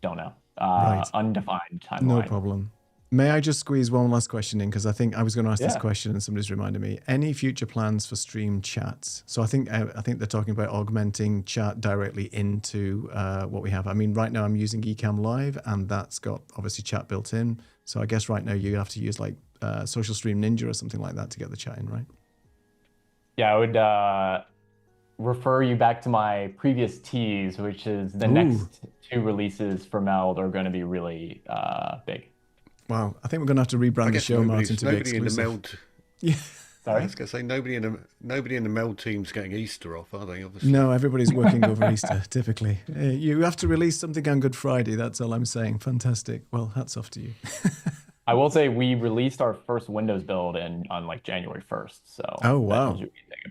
don't know. Right. Undefined timeline. No problem. May I just squeeze one last question in? Because I think I was going to ask this question and somebody's reminded me. Any future plans for stream chats? So I think they're talking about augmenting chat directly into what we have. I mean, right now I'm using Ecamm Live, and that's got obviously chat built in. So I guess right now you have to use like Social Stream Ninja or something like that to get the chat in, right? Yeah, I would refer you back to my previous tease, which is the next two releases for Meld are going to be really big. Wow, I think we're going to have to rebrand the show, Martin, to be exclusive. In the Meld, yeah. Sorry? I was going to say nobody in the Meld team's getting Easter off, are they? Obviously. No, everybody's working over Easter, typically. You have to release something on Good Friday, that's all I'm saying. Fantastic. Well, hats off to you. I will say we released our first Windows build on like January 1st. So oh wow,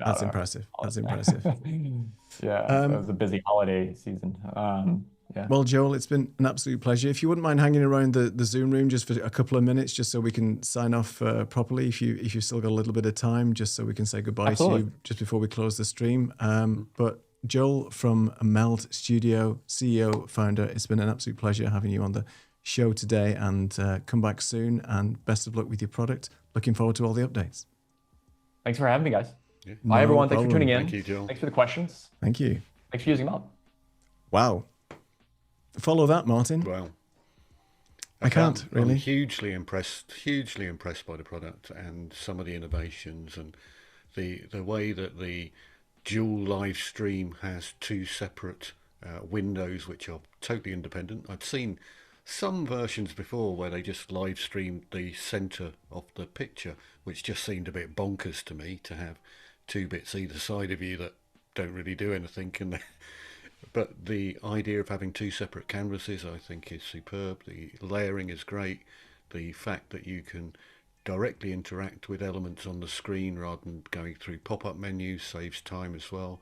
that's impressive. That's impressive. Yeah, it was a busy holiday season. Yeah. Well, Joel, it's been an absolute pleasure. If you wouldn't mind hanging around the Zoom room just for a couple of minutes, just so we can sign off properly. If you've still got a little bit of time, just so we can say goodbye to you just before we close the stream. But Joel from Meld Studio, CEO, founder, it's been an absolute pleasure having you on the show today, and come back soon, and best of luck with your product. Looking forward to all the updates. Thanks for having me, guys. Yeah. Bye, everyone. Thanks for tuning in. Thank you, Joel. Thanks for the questions. Thank you. Thanks for using Meld. Wow. Follow that, Martin. Wow. I can't really. I'm hugely impressed by the product and some of the innovations and the way that the dual live stream has two separate windows which are totally independent. I've seen some versions before where they just live streamed the center of the picture, which just seemed a bit bonkers to me to have two bits either side of you that don't really do anything. But the idea of having two separate canvases, I think, is superb. The layering is great. The fact that you can directly interact with elements on the screen rather than going through pop-up menus saves time as well.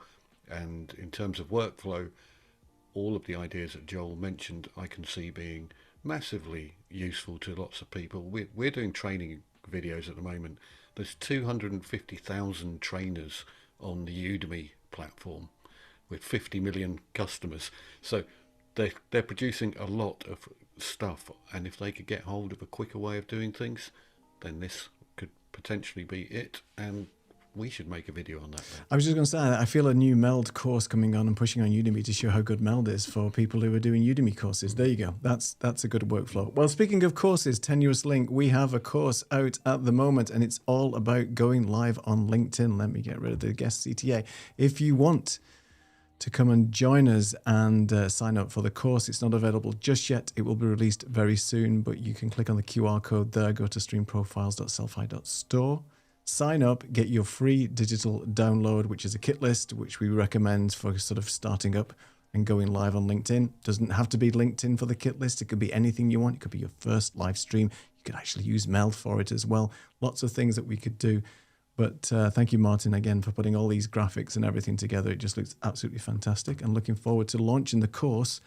And in terms of workflow, all of the ideas that Joel mentioned I can see being massively useful to lots of people. We're doing training videos at the moment. There's 250,000 trainers on the Udemy platform with 50 million customers. So they're producing a lot of stuff, and if they could get hold of a quicker way of doing things, then this could potentially be it, and we should make a video on that then. I was just going to say, I feel a new Meld course coming on and pushing on Udemy to show how good Meld is for people who are doing Udemy courses. There you go. That's a good workflow. Well, speaking of courses, Tenuous Link, we have a course out at the moment, and it's all about going live on LinkedIn. Let me get rid of the guest CTA. If you want to come and join us and sign up for the course, it's not available just yet. It will be released very soon, but you can click on the QR code there, go to streamprofiles.sellfy.store. Sign up, get your free digital download, which is a kit list, which we recommend for sort of starting up and going live on LinkedIn. Doesn't have to be LinkedIn for the kit list. It could be anything you want. It could be your first live stream. You could actually use Meld for it as well. Lots of things that we could do. But thank you, Martin, again, for putting all these graphics and everything together. It just looks absolutely fantastic. And looking forward to launching the course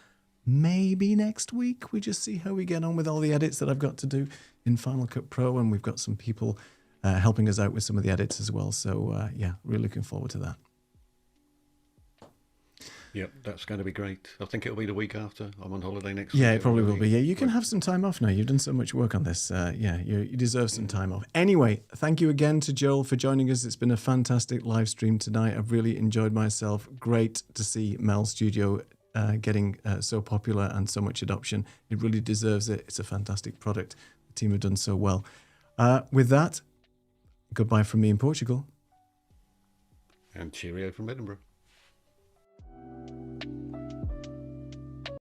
maybe next week. We just see how we get on with all the edits that I've got to do in Final Cut Pro. And we've got some people helping us out with some of the edits as well. So, yeah, really looking forward to that. Yep, that's going to be great. I think it'll be the week after. I'm on holiday next week. Yeah, it probably will be. Yeah, you can have some time off now. You've done so much work on this. Yeah, you deserve some time off. Anyway, thank you again to Joel for joining us. It's been a fantastic live stream tonight. I've really enjoyed myself. Great to see Meld Studio getting so popular and so much adoption. It really deserves it. It's a fantastic product. The team have done so well. With that, goodbye from me in Portugal. And cheerio from Edinburgh.